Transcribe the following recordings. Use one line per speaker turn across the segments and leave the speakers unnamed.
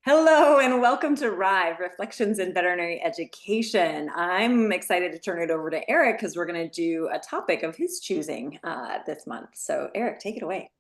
Hello and welcome to RIVE, Reflections in Veterinary Education. I'm excited to turn it over to Eric because we're going to do a topic of his choosing this month. So Eric, take it away.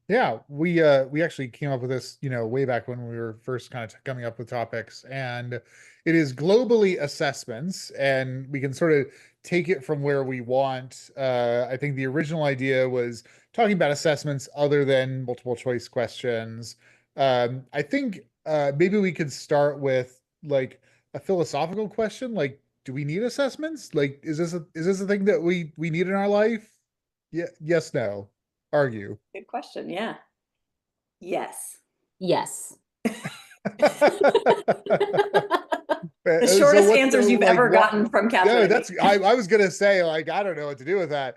Yeah, we actually came up with this, way back when we were first kind of coming up with topics, and it is globally assessments, and we can sort of take it from where we want. I think the original idea was talking about assessments other than multiple choice questions. I think maybe we could start with like a philosophical question, like, do we need assessments? Like, is this a thing that we need in our life? Yeah, yes, no, argue.
Good question. Yeah. Yes.
Yes.
The
So
shortest
what's
answers you've
like
ever
what?
gotten from Catherine
Yeah,
and me.
I was gonna say, like, I don't know what to do with that.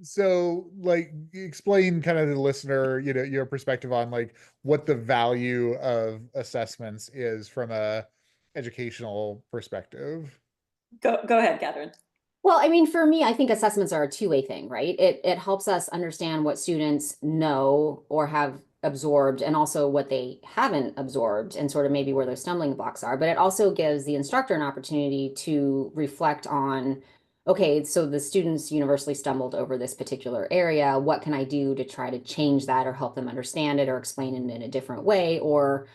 So like explain kind of to the listener, your perspective on like what the value of assessments is from a educational perspective.
Go ahead, Catherine.
Well, I mean, for me, I think assessments are a two-way thing, right? It helps us understand what students know or have absorbed and also what they haven't absorbed and sort of maybe where their stumbling blocks are. But it also gives the instructor an opportunity to reflect on, okay, so the students universally stumbled over this particular area. What can I do to try to change that or help them understand it or explain it in a different way? Or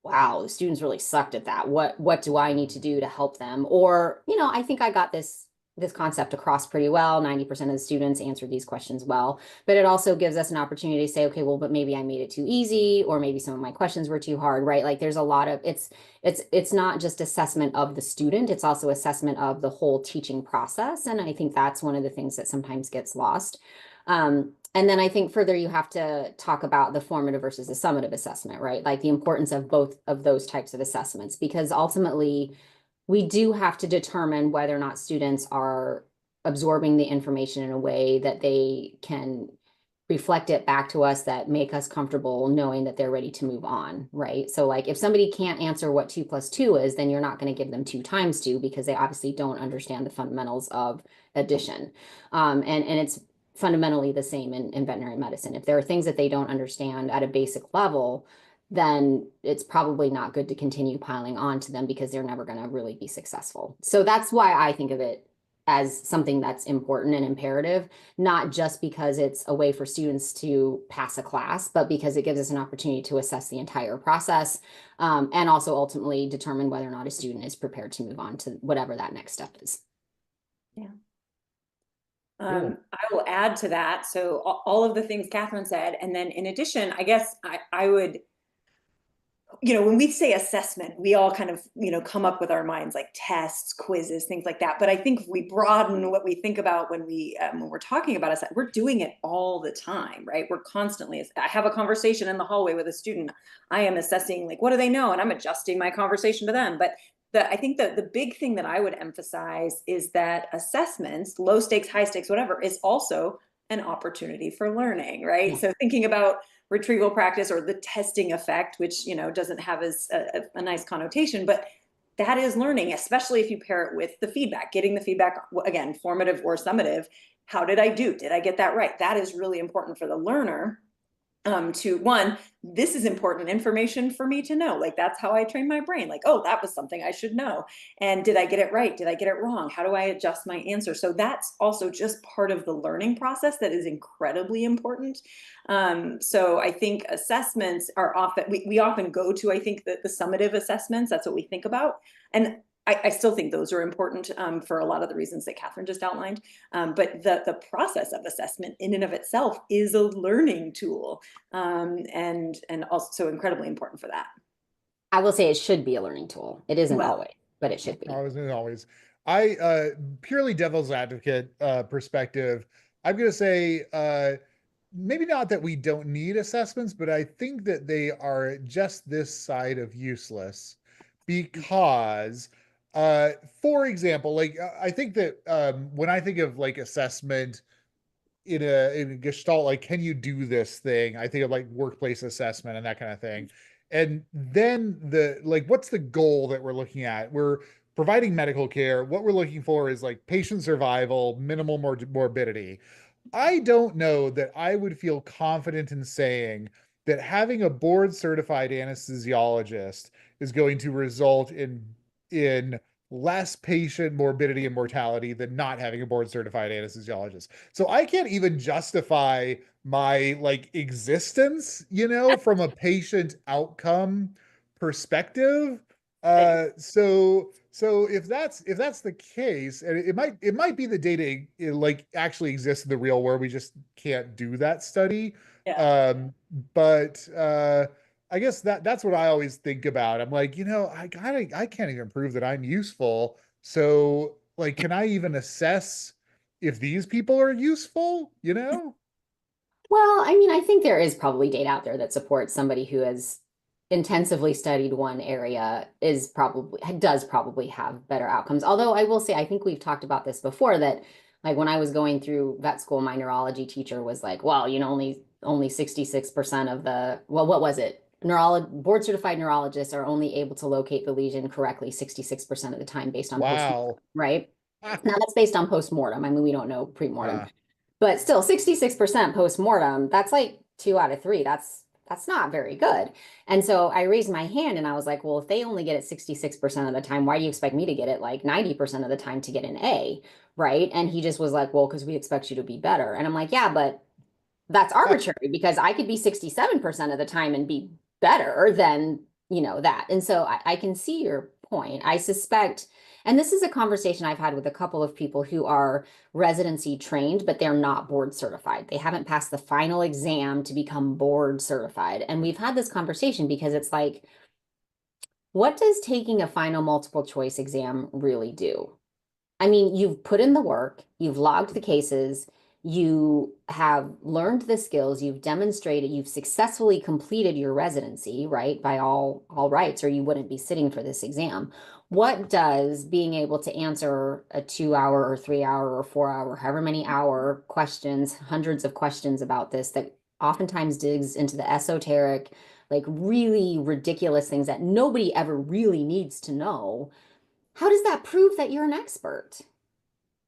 wow, the students really sucked at that. What do I need to do to help them? Or, I think I got this concept across pretty well. 90% of the students answered these questions well, but it also gives us an opportunity to say, okay, well, but maybe I made it too easy, or maybe some of my questions were too hard, right? Like there's a lot of it's not just assessment of the student, it's also assessment of the whole teaching process. And I think that's one of the things that sometimes gets lost. And then I think further you have to talk about the formative versus the summative assessment, right? Like the importance of both of those types of assessments, because ultimately we do have to determine whether or not students are absorbing the information in a way that they can reflect it back to us that make us comfortable knowing that they're ready to move on, right? So like if somebody can't answer what 2 + 2 is, then you're not going to give them 2 × 2 because they obviously don't understand the fundamentals of addition. And it's fundamentally the same in veterinary medicine. If there are things that they don't understand at a basic level, then it's probably not good to continue piling on to them because they're never going to really be successful. So that's why I think of it as something that's important and imperative, not just because it's a way for students to pass a class, but because it gives us an opportunity to assess the entire process, and also ultimately determine whether or not a student is prepared to move on to whatever that next step is.
Yeah.
Cool.
I will add to that. So all of the things Catherine said, and then in addition, I guess I would, when we say assessment, we all kind of, come up with our minds like tests, quizzes, things like that. But I think if we broaden what we think about when we're talking about assessment, we're doing it all the time, right? We're constantly. I have a conversation in the hallway with a student. I am assessing like what do they know, and I'm adjusting my conversation to them. But I think that the big thing that I would emphasize is that assessments, low stakes, high stakes, whatever, is also an opportunity for learning, right?
Yeah.
So thinking about retrieval practice or the testing effect, which doesn't have as a nice connotation, but that is learning, especially if you pair it with the feedback, getting the feedback, again, formative or summative. How did I do? Did I get that right? That is really important for the learner, to one, this is important information for me to know. Like that's how I train my brain. Like, oh, that was something I should know. And did I get it right? Did I get it wrong? How do I adjust my answer? So that's also just part of the learning process that is incredibly important. So I think assessments are often, we often go to, I think, the summative assessments. That's what we think about. And I still think those are important, for a lot of the reasons that Catherine just outlined. But the process of assessment in and of itself is a learning tool, and also incredibly important for that.
I will say it should be a learning tool. It isn't
Well,
always, but it should be.
Always. I purely devil's advocate perspective, I'm gonna say maybe not that we don't need assessments, but I think that they are just this side of useless because for example, like I think that when I think of like assessment in a gestalt, like can you do this thing, I think of like workplace assessment and that kind of thing. And then the like what's the goal that we're looking at? We're providing medical care. What we're looking for is like patient survival, minimal morbidity. I don't know that I would feel confident in saying that having a board certified anesthesiologist is going to result in less patient morbidity and mortality than not having a board certified anesthesiologist. So I can't even justify my like existence, from a patient outcome perspective. So if that's the case, and it might be the data like actually exists in the real world, we just can't do that study.
Yeah.
But I guess that's what I always think about. I'm like, I can't even prove that I'm useful. So like, can I even assess if these people are useful,
Well, I mean, I think there is probably data out there that supports somebody who has intensively studied one area does probably have better outcomes. Although I will say, I think we've talked about this before that like when I was going through vet school, my neurology teacher was like, well, only 66% of what was it? Board certified neurologists are only able to locate the lesion correctly 66% of the time based on postmortem,
Wow.
right? Now that's based on postmortem. I mean, we don't know premortem.
Ah,
But still, 66% post-mortem, that's like 2 out of 3. That's not very good. And so I raised my hand and I was like, well, if they only get it 66% of the time, why do you expect me to get it like 90% of the time to get an A? Right. And he just was like, well, because we expect you to be better. And I'm like, yeah, but that's arbitrary because I could be 67% of the time and be better than, that. And so I can see your point. I suspect, and this is a conversation I've had with a couple of people who are residency trained, but they're not board certified. They haven't passed the final exam to become board certified. And we've had this conversation because it's like, what does taking a final multiple choice exam really do? I mean, you've put in the work, you've logged the cases, you have learned the skills, you've demonstrated, you've successfully completed your residency, right? By all rights, or you wouldn't be sitting for this exam. What does being able to answer a 2 hour or 3 hour or 4 hour, however many hour questions, hundreds of questions about this that oftentimes digs into the esoteric, like really ridiculous things that nobody ever really needs to know, how does that prove that you're an expert?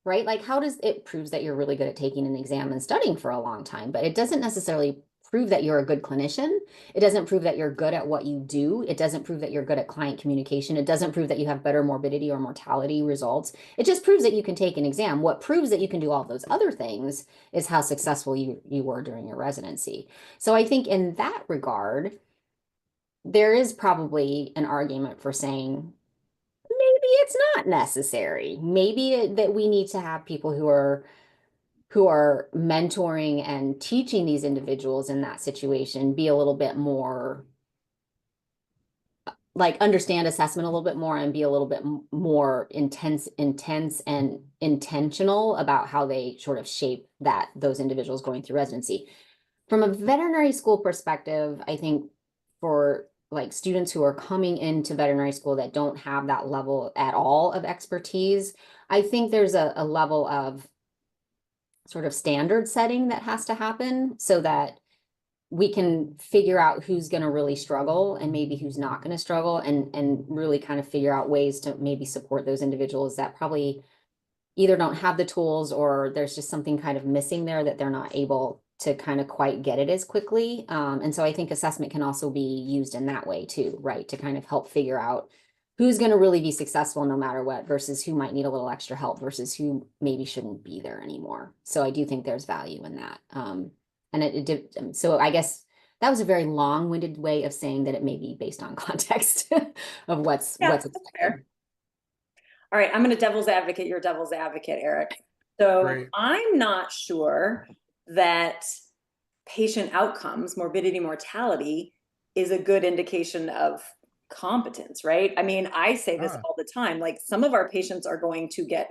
Right? Like, how does it proves that you're really good at taking an exam and studying for a long time, but it doesn't necessarily prove that you're a good clinician. It doesn't prove that you're good at what you do. It doesn't prove that you're good at client communication. It doesn't prove that you have better morbidity or mortality results. It just proves that you can take an exam. What proves that you can do all those other things is how successful you were during your residency. So I think in that regard, there is probably an argument for saying maybe it's not necessary. Maybe that we need to have people who are mentoring and teaching these individuals in that situation be a little bit more like understand assessment a little bit more and be a little bit more intense and intentional about how they sort of shape those individuals going through residency. From a veterinary school perspective, I think for like students who are coming into veterinary school that don't have that level at all of expertise, I think there's a level of sort of standard setting that has to happen so that we can figure out who's going to really struggle and maybe who's not going to struggle and really kind of figure out ways to maybe support those individuals that probably either don't have the tools or there's just something kind of missing there that they're not able to kind of quite get it as quickly. And so I think assessment can also be used in that way too, right? To kind of help figure out who's going to really be successful no matter what versus who might need a little extra help versus who maybe shouldn't be there anymore. So I do think there's value in that. So I guess that was a very long-winded way of saying that it may be based on context of what's expected.
Fair. All right, I'm going to devil's advocate your devil's advocate, Eric. So
Great.
I'm not sure that patient outcomes, morbidity, mortality is a good indication of competence, right? I mean, I say this all the time, like a lot of our patients are going to get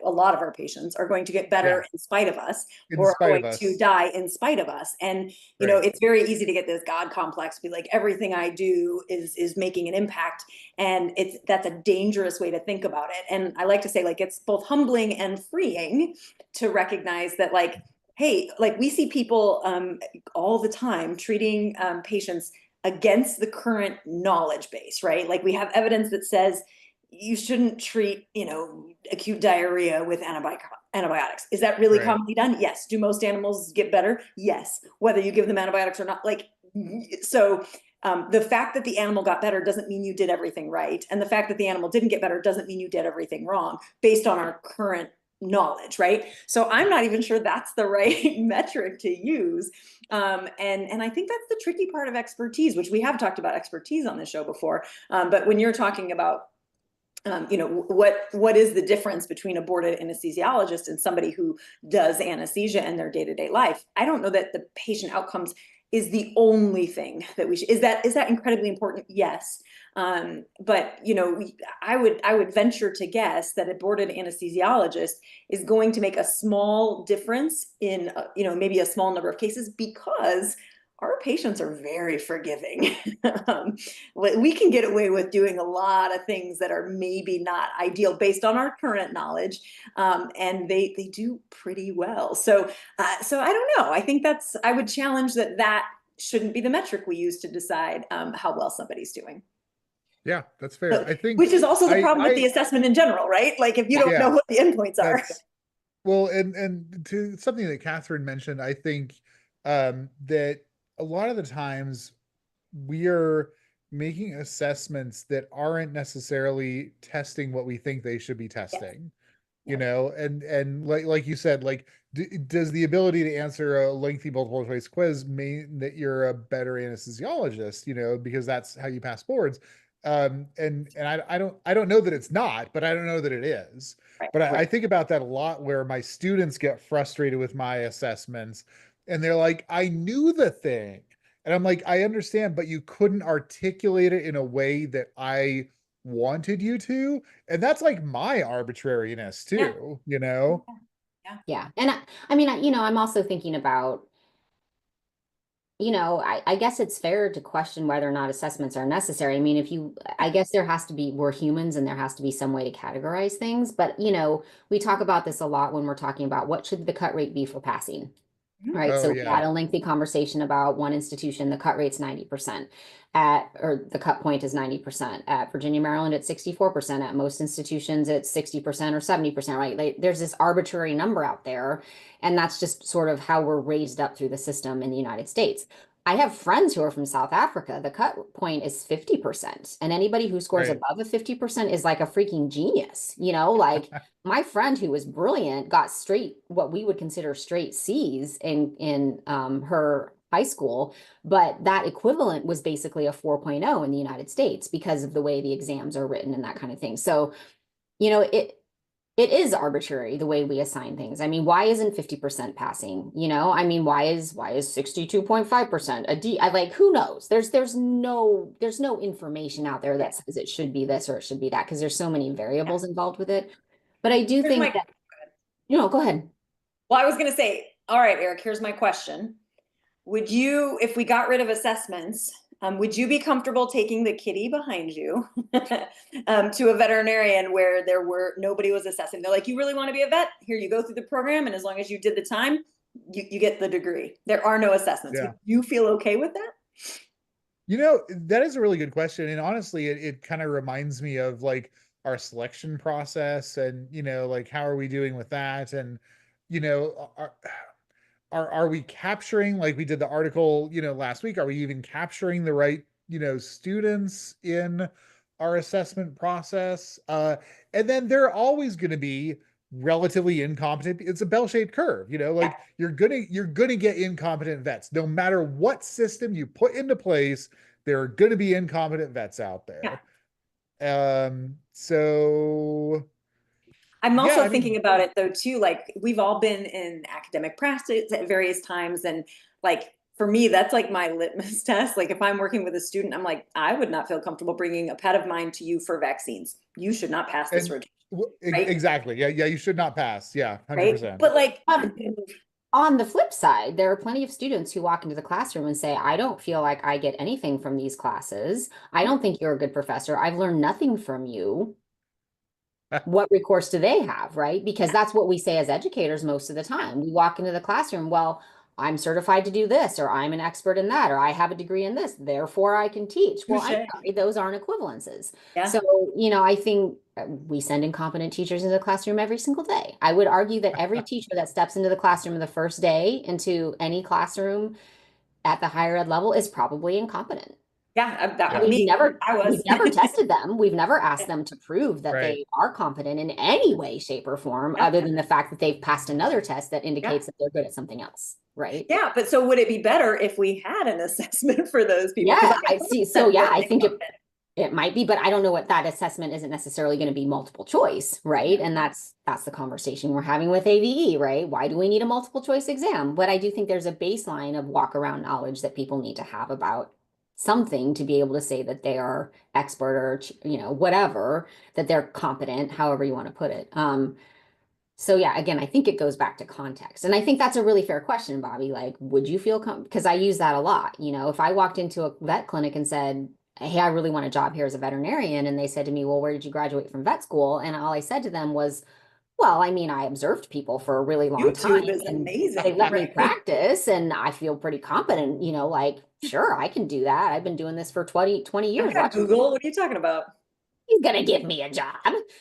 better in spite of us, or are going to die in spite of us. And, it's very easy to get this God complex, be like, everything I do is making an impact. And that's a dangerous way to think about it. And I like to say, like, it's both humbling and freeing to recognize that, like, hey, like we see people all the time treating patients against the current knowledge base, right? Like we have evidence that says you shouldn't treat, acute diarrhea with antibiotics. Is that really commonly done? Yes. Do most animals get better? Yes. Whether you give them antibiotics or not, like So the fact that the animal got better doesn't mean you did everything right. And the fact that the animal didn't get better doesn't mean you did everything wrong based on our current knowledge, right? So I'm not even sure that's the right metric to use. And I think that's the tricky part of expertise, which we have talked about expertise on this show before. But when you're talking about what is the difference between a board anesthesiologist and somebody who does anesthesia in their day-to-day life? I don't know that the patient outcomes is the only thing that we should, is that incredibly important? Yes. But I would venture to guess that a boarded anesthesiologist is going to make a small difference in maybe a small number of cases, because our patients are very forgiving. We can get away with doing a lot of things that are maybe not ideal based on our current knowledge, and they do pretty well. So I don't know. I think I would challenge that shouldn't be the metric we use to decide how well somebody's doing.
Yeah, that's fair. I think,
which is also the problem with the assessment in general, right? Like if you don't know what the endpoints are.
Well, and to something that Catherine mentioned, I think that a lot of the times we are making assessments that aren't necessarily testing what we think they should be testing. And like you said, like does the ability to answer a lengthy multiple choice quiz mean that you're a better anesthesiologist, because that's how you pass boards? And I don't know that it's not, but I don't know that it is. But I think about that a lot, where my students get frustrated with my assessments and they're like, I knew the thing. And I'm like, I understand, but you couldn't articulate it in a way that I wanted you to. And that's like my arbitrariness too,
Yeah. And I mean, I'm also thinking about, I guess it's fair to question whether or not assessments are necessary. I mean, I guess we're humans and there has to be some way to categorize things. But, we talk about this a lot when we're talking about what should the cut rate be for passing. Right.
Oh,
So we
yeah.
had a lengthy conversation about one institution, the cut rate's 90%, or the cut point is 90%. At Virginia, Maryland, it's 64%. At most institutions, it's 60% or 70%, right? There's this arbitrary number out there. And that's just sort of how we're raised up through the system in the United States. I have friends who are from South Africa. The cut point is 50%. And anybody who scores above a 50% is like a freaking genius. Like my friend who was brilliant got what we would consider straight C's in her high school, but that equivalent was basically a 4.0 in the United States because of the way the exams are written and that kind of thing. So, it is arbitrary the way we assign things. I mean, why isn't 50% passing? I mean, why is 62.5% a D? Who knows? There's no information out there that says it should be this or it should be that, because there's so many variables involved with it. But I do think that, go ahead.
Well, I was going to say, all right, Eric, here's my question. Would you, if we got rid of assessments, would you be comfortable taking the kitty behind you to a veterinarian where nobody was assessing? They're like, you really want to be a vet? Here, you go through the program, and as long as you did the time, you get the degree. There are no assessments. Would you feel okay with that?
That is a really good question. And honestly, it kind of reminds me of like our selection process and, like, how are we doing with that? And, are we capturing, like we did the article, last week, are we even capturing the right, students in our assessment process? And then there are always going to be relatively incompetent. It's a bell-shaped curve, like you're gonna get incompetent vets. No matter what system you put into place, there are going to be incompetent vets out there. So
I'm also thinking about it though too, like we've all been in academic practice at various times, and like for me, that's like my litmus test. Like if I'm working with a student, I'm like, I would not feel comfortable bringing a pet of mine to you for vaccines. You should not pass this rotation. Right?
Exactly. Yeah, you should not pass. Yeah, 100%.
Right? But like
on the flip side, there are plenty of students who walk into the classroom and say, I don't feel like I get anything from these classes. I don't think you're a good professor. I've learned nothing from you. What recourse do they have, right? Because that's what we say as educators most of the time. We walk into the classroom, well, I'm certified to do this, or I'm an expert in that, or I have a degree in this, therefore I can teach. Well, I'm sorry, those aren't equivalences. So, I think we send incompetent teachers into the classroom every single day. I would argue that every teacher that steps into the classroom the first day into any classroom at the higher ed level is probably incompetent.
Yeah, that
We've
me,
never
I was.
we've never tested them. We've never asked them to prove that
Right.
they are competent in any way, shape, or form,
Yeah.
other than the fact that they've passed another test that
Yeah.
indicates that they're good at something else, right?
Yeah, but so would it be better if we had an assessment for those people? 'Cause
Yeah, I see. So yeah, I think
it.
it might be, but I don't know what that assessment isn't necessarily going to be multiple choice, right? And that's the conversation we're having with AVE, right? Why do we need a multiple choice exam? But I do think there's a baseline of walk around knowledge that people need to have about something to be able to say that they are expert or whatever, that they're competent, however you want to put it. So yeah, again, I think it goes back to context. And I think that's a really fair question, Bobby. Like, would you feel because I use that a lot. If I walked into a vet clinic and said, hey, I really want a job here as a veterinarian, and they said to me, well, where did you graduate from vet school? And all I said to them was, well, I mean, I observed people for a really long time
YouTube is
and
amazing.
they let me
right?
practice and I feel pretty competent, like, sure, I can do that. I've been doing this for 20 years.
I've got Google. What are you talking about?
He's gonna give me a job.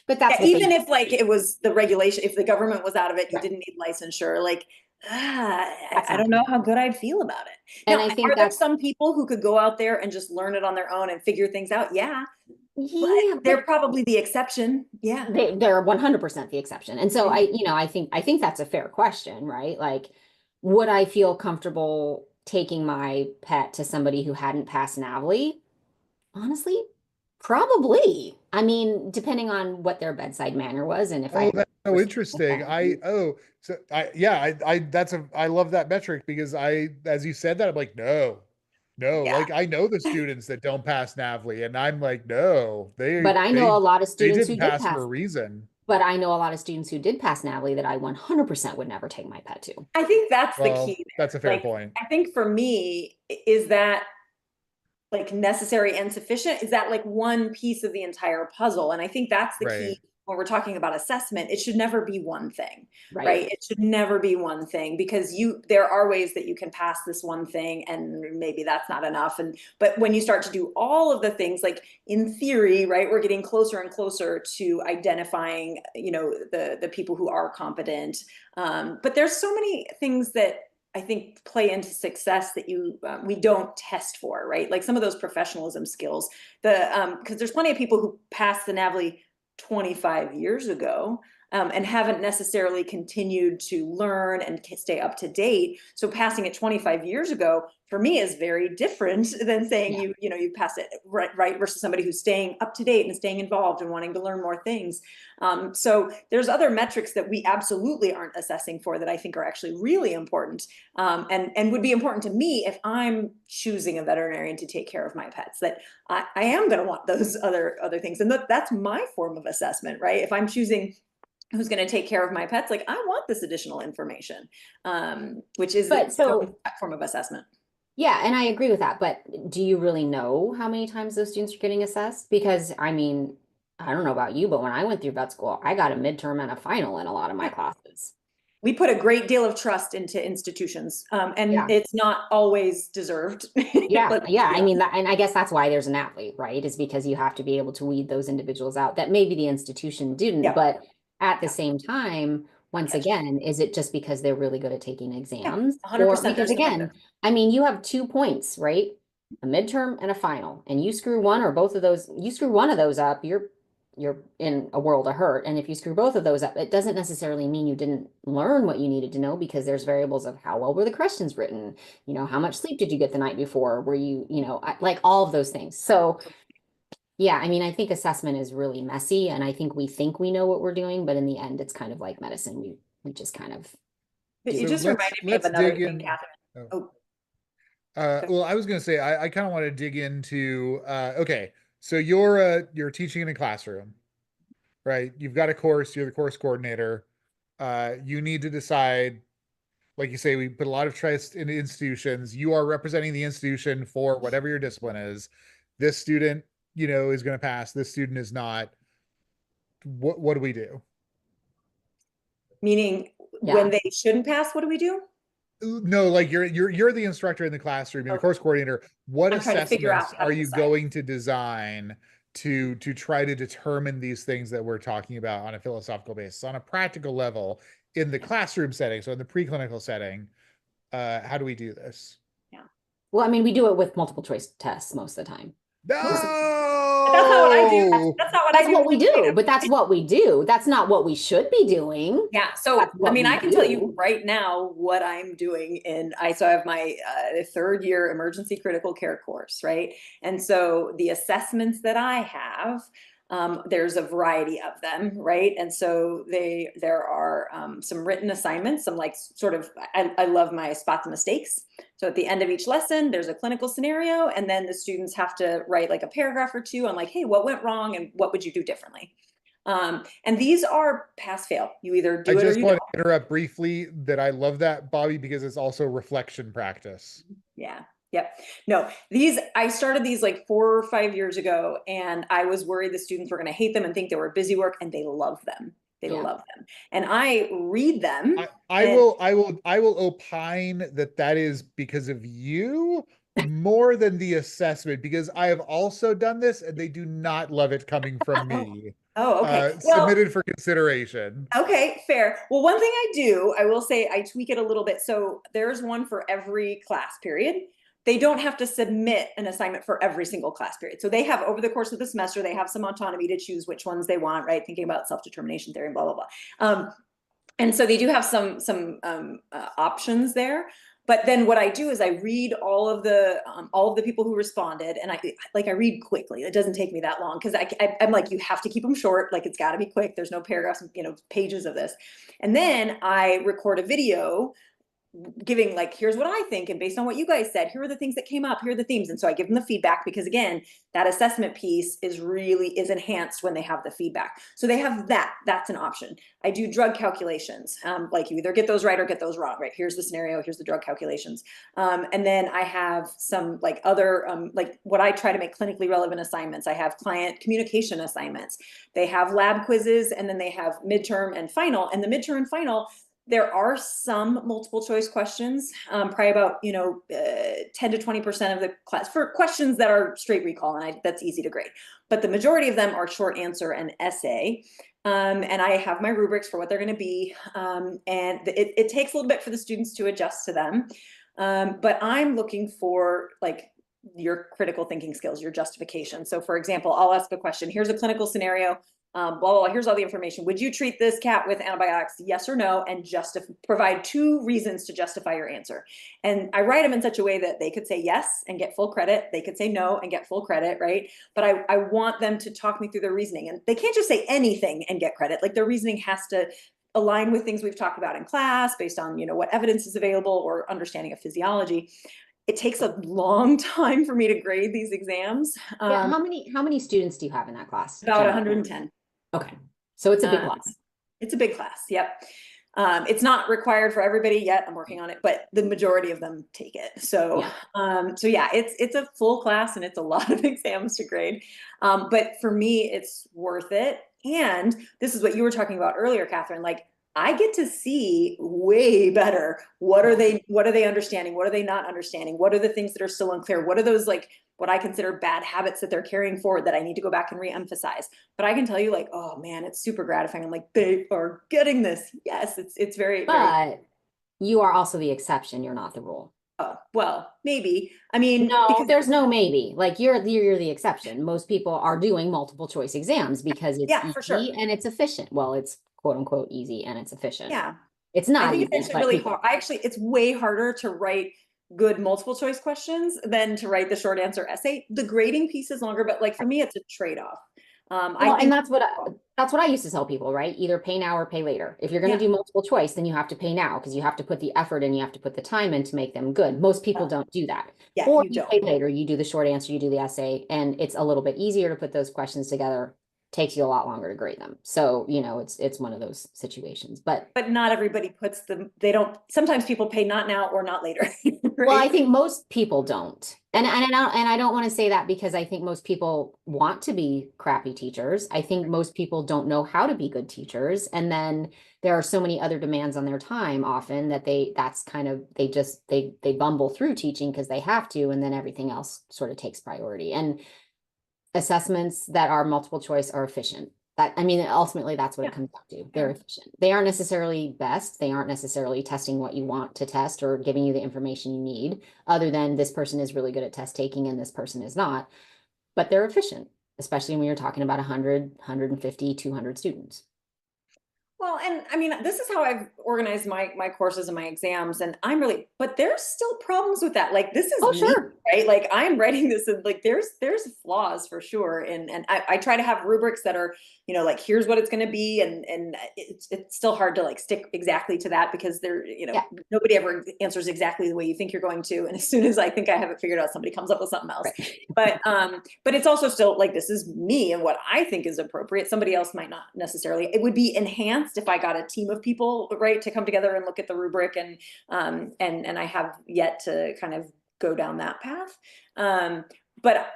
But that's
Yeah, even if like it was the regulation, if the government was out of it, you
Right.
didn't need licensure. Like, I
not
don't know how good I'd feel about it.
And
Now,
I think
are there
that's
some people who could go out there and just learn it on their own and figure things out? Yeah,
yeah,
but they're probably the exception. Yeah.
they're 100% the exception. And so I think that's a fair question, right? Like, would I feel comfortable taking my pet to somebody who hadn't passed NAVLE? Honestly, probably. I mean, depending on what their bedside manner was and if
Oh,
I
that's so interesting. I love that metric because as you said that, I'm like, no,
Yeah.
like I know the students that don't pass NAVLE and I'm like, no,
but I know a lot of
they
students who
didn't
did
pass for
pass.
a reason.
But I know a lot of students who did pass NAVLE that I 100% would never take my pet to.
I think that's the
Well,
key
that's a
there.
fair
Like,
point.
I think for me, is that like necessary and sufficient? Is that like one piece of the entire puzzle? And I think that's the
Right.
key when we're talking about assessment. It should never be one thing,
Right.
right? It should never be one thing because there are ways that you can pass this one thing and maybe that's not enough. But when you start to do all of the things, like in theory, right, we're getting closer and closer to identifying, the people who are competent. But there's so many things that I think play into success that we don't test for, right? Like some of those professionalism skills, because there's plenty of people who passed the NAVLE 25 years ago and haven't necessarily continued to learn and stay up to date. So passing it 25 years ago for me is very different than saying you pass it right versus somebody who's staying up to date and staying involved and wanting to learn more things. So there's other metrics that we absolutely aren't assessing for that I think are actually really important and would be important to me if I'm choosing a veterinarian to take care of my pets, that I am going to want those other things. And that's my form of assessment, right? If I'm choosing who's going to take care of my pets, like I want this additional information, which is
But so
that form of assessment.
yeah, and I agree with that. But do you really know how many times those students are getting assessed? Because I mean, I don't know about you, but when I went through vet school, I got a midterm and a final in a lot of my classes.
We put a great deal of trust into institutions, and it's not always deserved.
Yeah. I mean, and I guess that's why there's an athlete, right? Is because you have to be able to weed those individuals out that maybe the institution didn't.
Yeah.
But at the same time, once again, is it just because they're really good at taking exams?
100%.
Because again, I mean, you have 2 points, right? A midterm and a final, and you screw one or both of those, you screw one of those up, you're in a world of hurt. And if you screw both of those up, it doesn't necessarily mean you didn't learn what you needed to know, because there's variables of how well were the questions written, how much sleep did you get the night before? Were you, like all of those things. So yeah, I mean, I think assessment is really messy, and I think we know what we're doing, but in the end, it's kind of like medicine. We just kind of.
You just reminded me of another thing, Catherine.
Well, I was going to say, I kind of want to dig into, okay, so you're teaching in a classroom, right? You've got a course, you're the course coordinator. You need to decide, like you say, we put a lot of trust in institutions. You are representing the institution for whatever your discipline is. This student, is going to pass. This student is not. What do we do?
Meaning when they shouldn't pass, what do we do?
No, like you're the instructor in the classroom, you're the course coordinator. What assessments are you going to design to try to determine these things that we're talking about on a philosophical basis, on a practical level, in the classroom setting, so in the preclinical setting? How do we do this?
Yeah.
Well, I mean, we do it with multiple choice tests most of the time.
That's not what I do.
No.
That's not what I
That's
do.
what we do, but that's what we do. That's not what we should be doing.
Yeah. So,
That's
I
what
mean,
we
I can tell you
do.
right now what I'm doing so I have my third year emergency critical care course, right? And so the assessments that I have, there's a variety of them, right? And so there are some written assignments, some like sort of, I love my spot the mistakes. So at the end of each lesson, there's a clinical scenario, and then the students have to write like a paragraph or two on like, hey, what went wrong and what would you do differently? And these are pass fail. You either
I
do it or
just
you
want
don't.
to interrupt briefly that I love that, Bobby, because it's also reflection practice.
Yeah. Yep. No, I started these like 4 or 5 years ago, and I was worried the students were going to hate them and think they were busy work, and they love them. They
Yeah.
love them. And I read them.
I
and-
will opine that is because of you more than the assessment, because I have also done this and they do not love it coming from me.
Oh, okay. Well,
Submitted for consideration.
okay, fair. Well, one thing I will say, I tweak it a little bit. So there's one for every class period. They don't have to submit an assignment for every single class period. So they have, over the course of the semester, they have some autonomy to choose which ones they want, right? Thinking about self-determination theory and blah, blah, blah. And so they do have some options there. But then what I do is I read all of the people who responded, and I read quickly. It doesn't take me that long because I'm like, you have to keep them short. Like, it's got to be quick. There's no paragraphs, pages of this. And then I record a video giving like, here's what I think, and based on what you guys said, here are the things that came up, here are the themes. And so I give them the feedback, because again, that assessment piece is enhanced when they have the feedback. So they have that's an option. I do drug calculations. Like, you either get those right or get those wrong, right? Here's the scenario, here's the drug calculations. And then I have some like other, like what I try to make clinically relevant assignments. I have client communication assignments. They have lab quizzes, and then they have midterm and final. And the midterm and final, there are some multiple choice questions, probably about 10 to 20% of the class, for questions that are straight recall, and that's easy to grade. But the majority of them are short answer and essay. And I have my rubrics for what they're going to be. And it takes a little bit for the students to adjust to them. But I'm looking for like your critical thinking skills, your justification. So for example, I'll ask a question. Here's a clinical scenario. Blah, blah, blah, here's all the information. Would you treat this cat with antibiotics? Yes or no? And just provide 2 reasons to justify your answer. And I write them in such a way that they could say yes and get full credit. They could say no and get full credit, right? But I want them to talk me through their reasoning. And they can't just say anything and get credit. Like, their reasoning has to align with things we've talked about in class based on, what evidence is available or understanding of physiology. It takes a long time for me to grade these exams.
Yeah, how many students do you have in that class?
About 110.
Okay, so it's a big class.
It's a big class. Yep. It's not required for everybody yet. I'm working on it, but the majority of them take it. So, yeah, it's a full class, and it's a lot of exams to grade. But for me, it's worth it. And this is what you were talking about earlier, Catherine. Like, I get to see way better. What are they understanding? What are they not understanding? What are the things that are still unclear? What are those, like, what I consider bad habits that they're carrying forward that I need to go back and re-emphasize? But I can tell you, like, oh man, it's super gratifying. I'm like, they are getting this. Yes, it's very,
But you are also the exception. You're not the rule.
Oh, well, maybe. I mean,
no, there's no maybe. Like, you're the exception. Most people are doing multiple choice exams because it's easy
for sure.
and it's efficient. Well, it's quote unquote easy and it's efficient.
Yeah.
It's not.
I think it's actually really hard. It's way harder to write good multiple choice questions than to write the short answer essay. The grading piece is longer, but like, for me, it's a trade-off.
And that's what I used to tell people, right? Either pay now or pay later. If you're going to do multiple choice, then you have to pay now, because you have to put the effort in, you have to put the time in to make them good. Most people don't do that.
Yeah,
or you pay later, you do the short answer, you do the essay, and it's a little bit easier to put those questions together. Takes you a lot longer to grade them. So, it's one of those situations, but
not everybody puts them, sometimes people pay not now or not later. Right?
Well, I think most people don't. And I don't want to say that because I think most people want to be crappy teachers. I think most people don't know how to be good teachers. And then there are so many other demands on their time often that they bumble through teaching because they have to, and then everything else sort of takes priority. And assessments that are multiple choice are efficient. That, I mean, ultimately, that's what
Yeah.
it comes down to. They're efficient. They aren't necessarily best. They aren't necessarily testing what you want to test or giving you the information you need, other than this person is really good at test taking and this person is not. But they're efficient, especially when you're talking about 100, 150, 200 students.
Well, and I mean, this is how I've organized my courses and my exams, and but there's still problems with that. Like, this is
Oh,
me,
sure.
right? Like, I'm writing this, and like, there's flaws for sure, and I try to have rubrics that are, like, here's what it's going to be, and it's still hard to like stick exactly to that because
Yeah.
nobody ever answers exactly the way you think you're going to, and as soon as I think I have it figured out, somebody comes up with something else.
Right.
But it's also still like, this is me and what I think is appropriate. Somebody else might not necessarily. It would be enhanced if I got a team of people, right, to come together and look at the rubric, and I have yet to kind of go down that path. But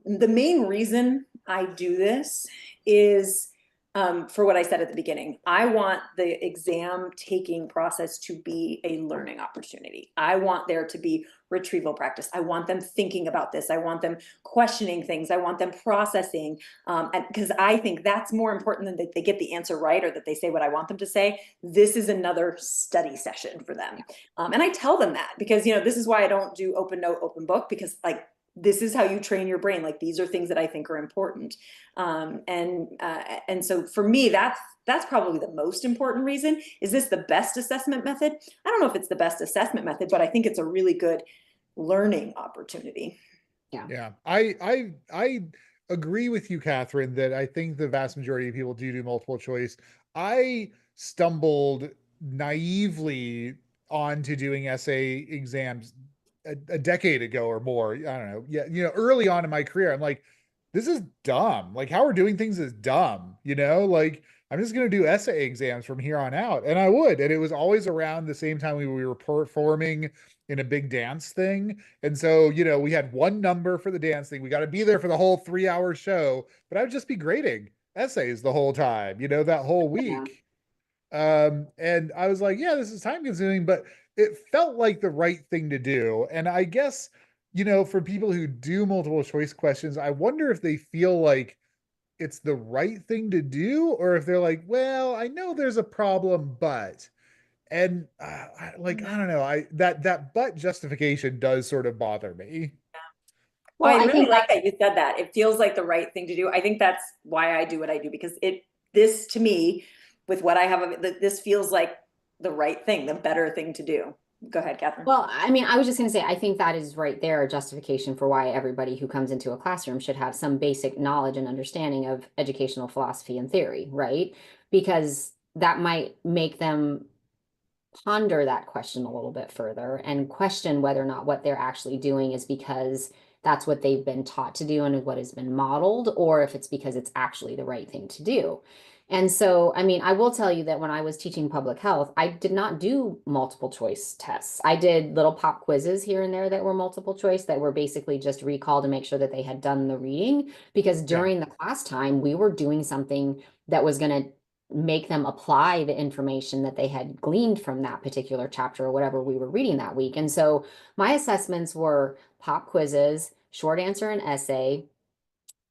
the main reason I do this is for what I said at the beginning. I want the exam taking process to be a learning opportunity. I want there to be retrieval practice. I want them thinking about this. I want them questioning things. I want them processing, because I think that's more important than that they get the answer right or that they say what I want them to say. This is another study session for them. And I tell them that because, this is why I don't do open note, open book, because like, this is how you train your brain. Like, these are things that I think are important. And so for me, that's probably the most important reason. Is this the best assessment method? I don't know if it's the best assessment method, but I think it's a really good learning opportunity.
Yeah, I agree with you, Catherine, that I think the vast majority of people do multiple choice. I stumbled naively onto doing essay exams a decade ago or more. I don't know. Yeah, early on in my career, I'm like, this is dumb. Like, how we're doing things is dumb. Like, I'm just gonna do essay exams from here on out, and I would. And it was always around the same time we were performing in a big dance thing. And so, we had one number for the dance thing. We got to be there for the whole 3-hour show, but I would just be grading essays the whole time, that whole week. And I was like, yeah, this is time consuming, but it felt like the right thing to do. And I guess, for people who do multiple choice questions, I wonder if they feel like it's the right thing to do, or if they're like, well, I know there's a problem, but and I don't know, that but justification does sort of bother me.
Well,
Well,
I
I
really
think
like that you said that. It feels like the right thing to do. I think that's why I do what I do, because this to me, with what I have, this feels like the right thing, the better thing to do. Go ahead, Catherine.
Well, I mean, I was just going to say, I think that is right there a justification for why everybody who comes into a classroom should have some basic knowledge and understanding of educational philosophy and theory, right? Because that might make them ponder that question a little bit further and question whether or not what they're actually doing is because that's what they've been taught to do and what has been modeled, or if it's because it's actually the right thing to do. And so, I mean, I will tell you that when I was teaching public health, I did not do multiple choice tests. I did little pop quizzes here and there that were multiple choice that were basically just recall to make sure that they had done the reading, because during the class time, we were doing something that was going to make them apply the information that they had gleaned from that particular chapter or whatever we were reading that week. And so my assessments were pop quizzes, short answer and essay,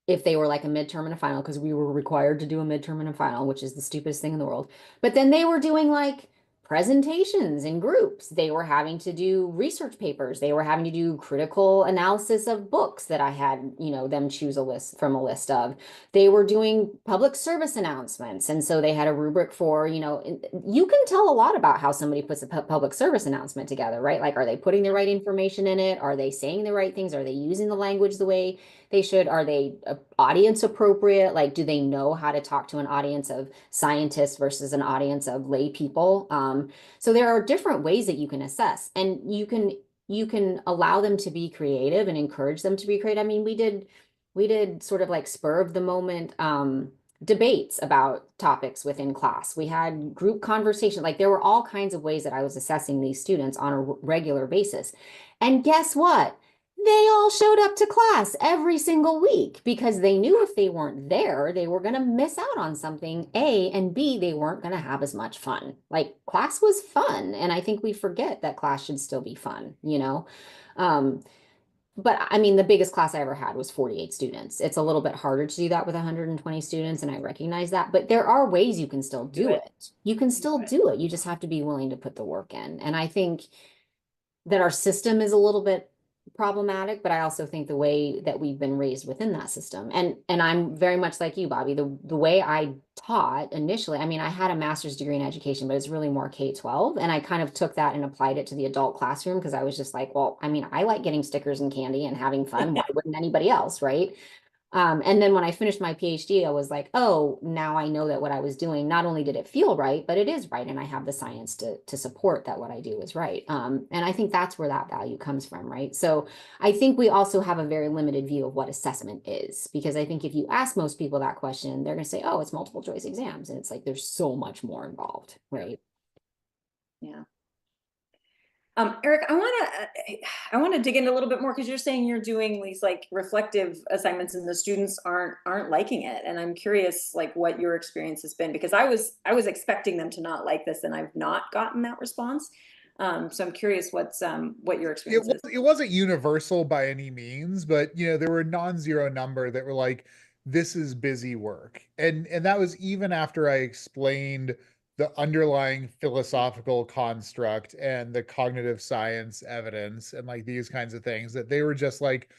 if they were like a midterm and a final, because we were required to do a midterm and a final, which is the stupidest thing in the world. But then they were doing like presentations in groups. They were having to do research papers. They were having to do critical analysis of books that I had, them choose a list from a list of. They were doing public service announcements. And so they had a rubric for, you can tell a lot about how somebody puts a public service announcement together, right? Like, are they putting the right information in it? Are they saying the right things? Are they using the language the way they should? Are they audience appropriate? Like, do they know how to talk to an audience of scientists versus an audience of lay people? So there are different ways that you can assess, and you can allow them to be creative and encourage them to be creative. I mean, we did sort of like spur of the moment debates about topics within class. We had group conversation. Like, there were all kinds of ways that I was assessing these students on a regular basis. And guess what? They all showed up to class every single week because they knew if they weren't there, they were going to miss out on something, A, and B, they weren't going to have as much fun. Like, class was fun. And I think we forget that class should still be fun, but I mean, the biggest class I ever had was 48 students. It's a little bit harder to do that with 120 students, and I recognize that, but there are ways you can still do it. You can still do it. You just have to be willing to put the work in. And I think that our system is a little bit problematic, but I also think the way that we've been raised within that system. And I'm very much like you, Bobby. The way I taught initially, I mean, I had a master's degree in education, but it's really more K-12. And I kind of took that and applied it to the adult classroom because I was just like, well, I mean, I like getting stickers and candy and having fun. Why wouldn't anybody else, right? And then when I finished my PhD, I was like, oh, now I know that what I was doing, not only did it feel right, but it is right. And I have the science to support that what I do is right. And I think that's where that value comes from, right? So I think we also have a very limited view of what assessment is, because I think if you ask most people that question, they're going to say, oh, it's multiple choice exams. And it's like, there's so much more involved, right?
Yeah. Eric, I want to dig in a little bit more because you're saying you're doing these like reflective assignments and the students aren't liking it. And I'm curious like what your experience has been, because I was expecting them to not like this and I've not gotten that response. So I'm curious what your experience is.
It wasn't universal by any means, but there were a non-zero number that were like, this is busy work. And that was even after I explained the underlying philosophical construct and the cognitive science evidence and like these kinds of things, that they were just like,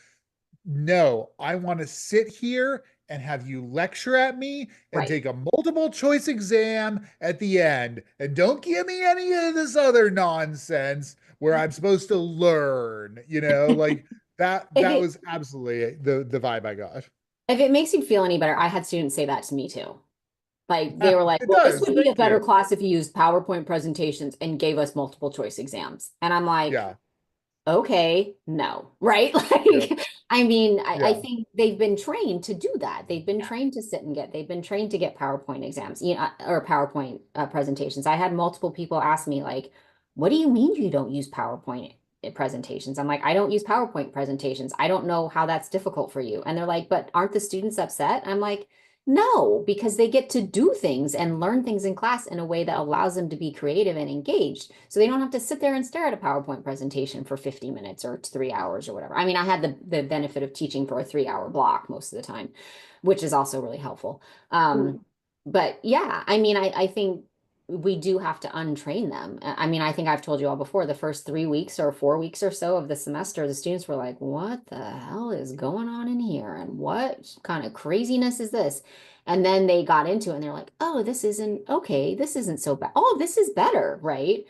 no, I want to sit here and have you lecture at me and
Right.
take a multiple choice exam at the end. And don't give me any of this other nonsense where I'm supposed to learn, like that was absolutely the vibe I got.
If it makes you feel any better, I had students say that to me too. Like they were like,
It
well, this
does.
would be a
Thank
better
you.
class if you used PowerPoint presentations and gave us multiple choice exams. And I'm like,
Yeah.
okay, no, right?
Yep.
Like, I mean, I
Yeah.
think they've been trained to do that. They've been trained to sit and they've been trained to get PowerPoint exams, or PowerPoint presentations. I had multiple people ask me like, what do you mean you don't use PowerPoint presentations? I'm like, I don't use PowerPoint presentations. I don't know how that's difficult for you. And they're like, but aren't the students upset? I'm like, no, because they get to do things and learn things in class in a way that allows them to be creative and engaged. So they don't have to sit there and stare at a PowerPoint presentation for 50 minutes or 3 hours or whatever. I mean, I had the benefit of teaching for a 3 hour block most of the time, which is also really helpful. But yeah, I mean, I think we do have to untrain them. I mean, I think I've told you all before, the first 3 weeks or 4 weeks or so of the semester, the students were like, what the hell is going on in here? And what kind of craziness is this? And then they got into it and they're like, oh, this isn't okay. This isn't so bad. Oh, this is better, right?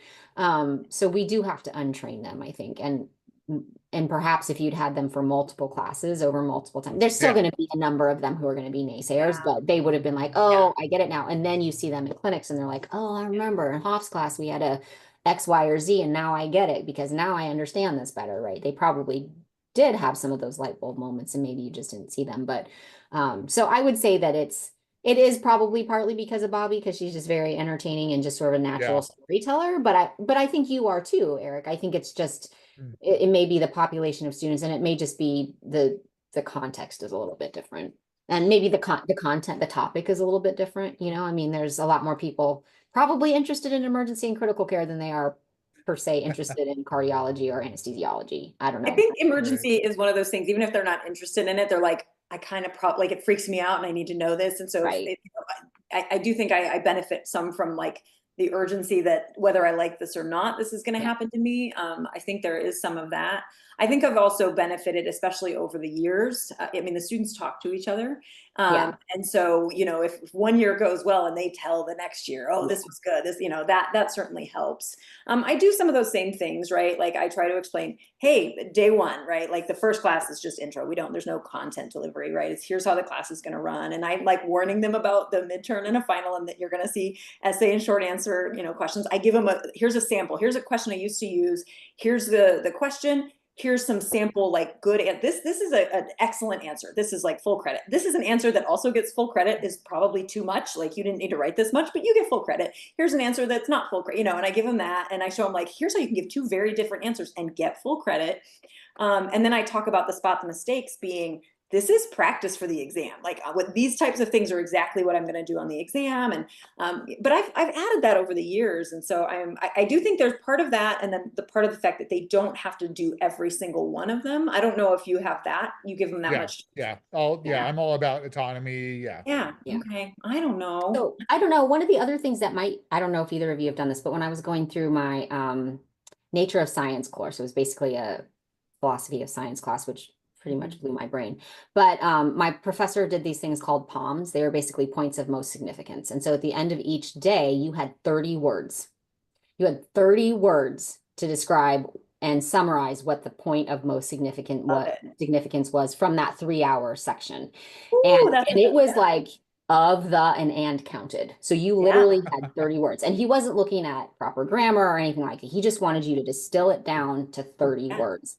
So we do have to untrain them, I think. And perhaps if you'd had them for multiple classes over multiple times, there's still
Yeah.
going to be a number of them who are going to be naysayers,
Yeah.
but they would have been like, oh, I get it now. And then you see them in clinics and they're like, oh, I remember in Hoff's class, we had a X, Y, or Z, and now I get it because now I understand this better, right? They probably did have some of those light bulb moments and maybe you just didn't see them. But so I would say that it is probably partly because of Bobby, because she's just very entertaining and just sort of a natural
Yeah.
storyteller. But I think you are too, Eric. I think it's just it may be the population of students, and it may just be the context is a little bit different, and maybe the content, the topic is a little bit different. I mean, there's a lot more people probably interested in emergency and critical care than they are per se interested in cardiology or anesthesiology. I don't
I
know.
think
Right.
emergency is one of those things, even if they're not interested in it, they're like, I kind of like it freaks me out and I need to know this. And so
Right.
I do think I benefit some from like the urgency that whether I like this or not, this is going to
Yeah.
happen to me. I think there is some of that. I think I've also benefited, especially over the years. I mean, the students talk to each other.
Yeah.
And so, if 1 year goes well and they tell the next year, oh,
Yeah.
this was good, this, that certainly helps. I do some of those same things, right? Like I try to explain, hey, day one, right? Like the first class is just intro. There's no content delivery, right? It's here's how the class is going to run. And I'm like warning them about the midterm and a final and that you're going to see essay and short answer, questions. I give them here's a sample. Here's a question I used to use. Here's the question. Here's some sample like good this is an excellent answer. This is like full credit. This is an answer that also gets full credit is probably too much. Like you didn't need to write this much, but you get full credit. Here's an answer that's not full credit, and I give them that and I show them like, here's how you can give two very different answers and get full credit. And then I talk about the spot the mistakes being this is practice for the exam. Like what these types of things are exactly what I'm going to do on the exam. And but I've added that over the years, and so I do think there's part of that, and then the part of the fact that they don't have to do every single one of them. I don't know if you have that. You give them that
Yeah,
much.
I'm all about autonomy. Yeah.
Yeah.
Yeah.
Okay. I don't know.
So I don't know. One of the other things that I don't know if either of you have done this, but when I was going through my Nature of Science course, it was basically a philosophy of science class, which pretty much blew my brain. But my professor did these things called POMs. They were basically points of most significance. And so at the end of each day, you had 30 words. You had 30 words to describe and summarize what the point of most significance was from that 3-hour section.
Ooh,
And it was like of, the, and counted. So you literally had 30 words, and he wasn't looking at proper grammar or anything like that. He just wanted you to distill it down to 30 words.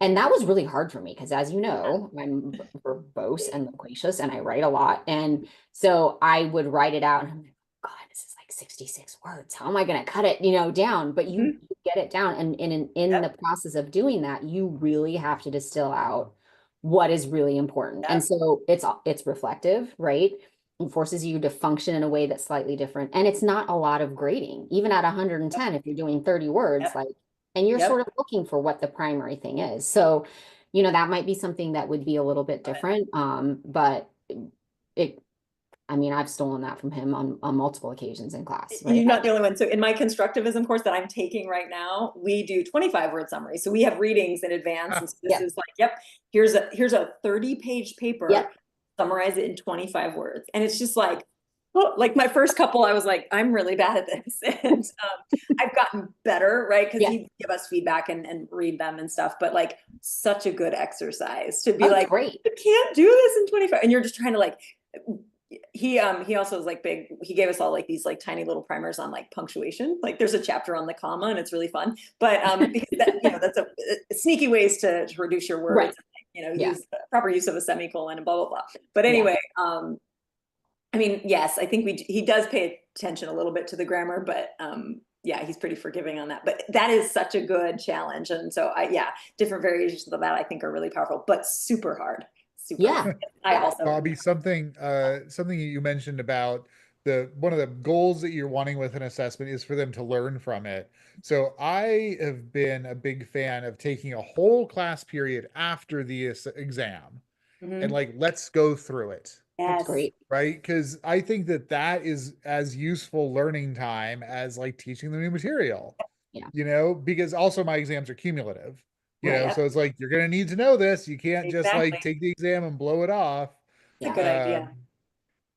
And that was really hard for me because, as you know, I'm verbose and loquacious and I write a lot. And so I would write it out and I'm like, God, this is like 66 words. How am I going to cut it, down? But you get it down. And in the process of doing that, you really have to distill out what is really important. And so it's reflective, right? It forces you to function in a way that's slightly different. And it's not a lot of grading. Even at 110, if you're doing 30 words, and you're sort of looking for what the primary thing is. So, that might be something that would be a little bit different. But I've stolen that from him on multiple occasions in class. Right?
You're not the only one. So in my constructivism course that I'm taking right now, we do 25-word summaries. So we have readings in advance. And so this is like, here's a 30-page paper, summarize it in 25 words. And it's just like, like my first couple, I was like, I'm really bad at this. And I've gotten better, right? Because he give us feedback and read them and stuff. But like such a good exercise to be like,
great.
You can't do this in 25. And you're just trying to like, he also is like big. He gave us all like these like tiny little primers on like punctuation. Like there's a chapter on the comma and it's really fun. But because that, that's a sneaky ways to reduce your words. Right. Use proper use of a semicolon and blah, blah, blah. But anyway, yes, I think he does pay attention a little bit to the grammar, but he's pretty forgiving on that. But that is such a good challenge. And so different variations of that I think are really powerful, but super hard. Hard. I also
Bobby, something you mentioned about one of the goals that you're wanting with an assessment is for them to learn from it. So I have been a big fan of taking a whole class period after the exam and like, let's go through it.
That's great.
Right? Because I think that is as useful learning time as like teaching the new material. Because also my exams are cumulative. So it's like, you're going to need to know this. You can't just like take the exam and blow it off.
It's a good idea.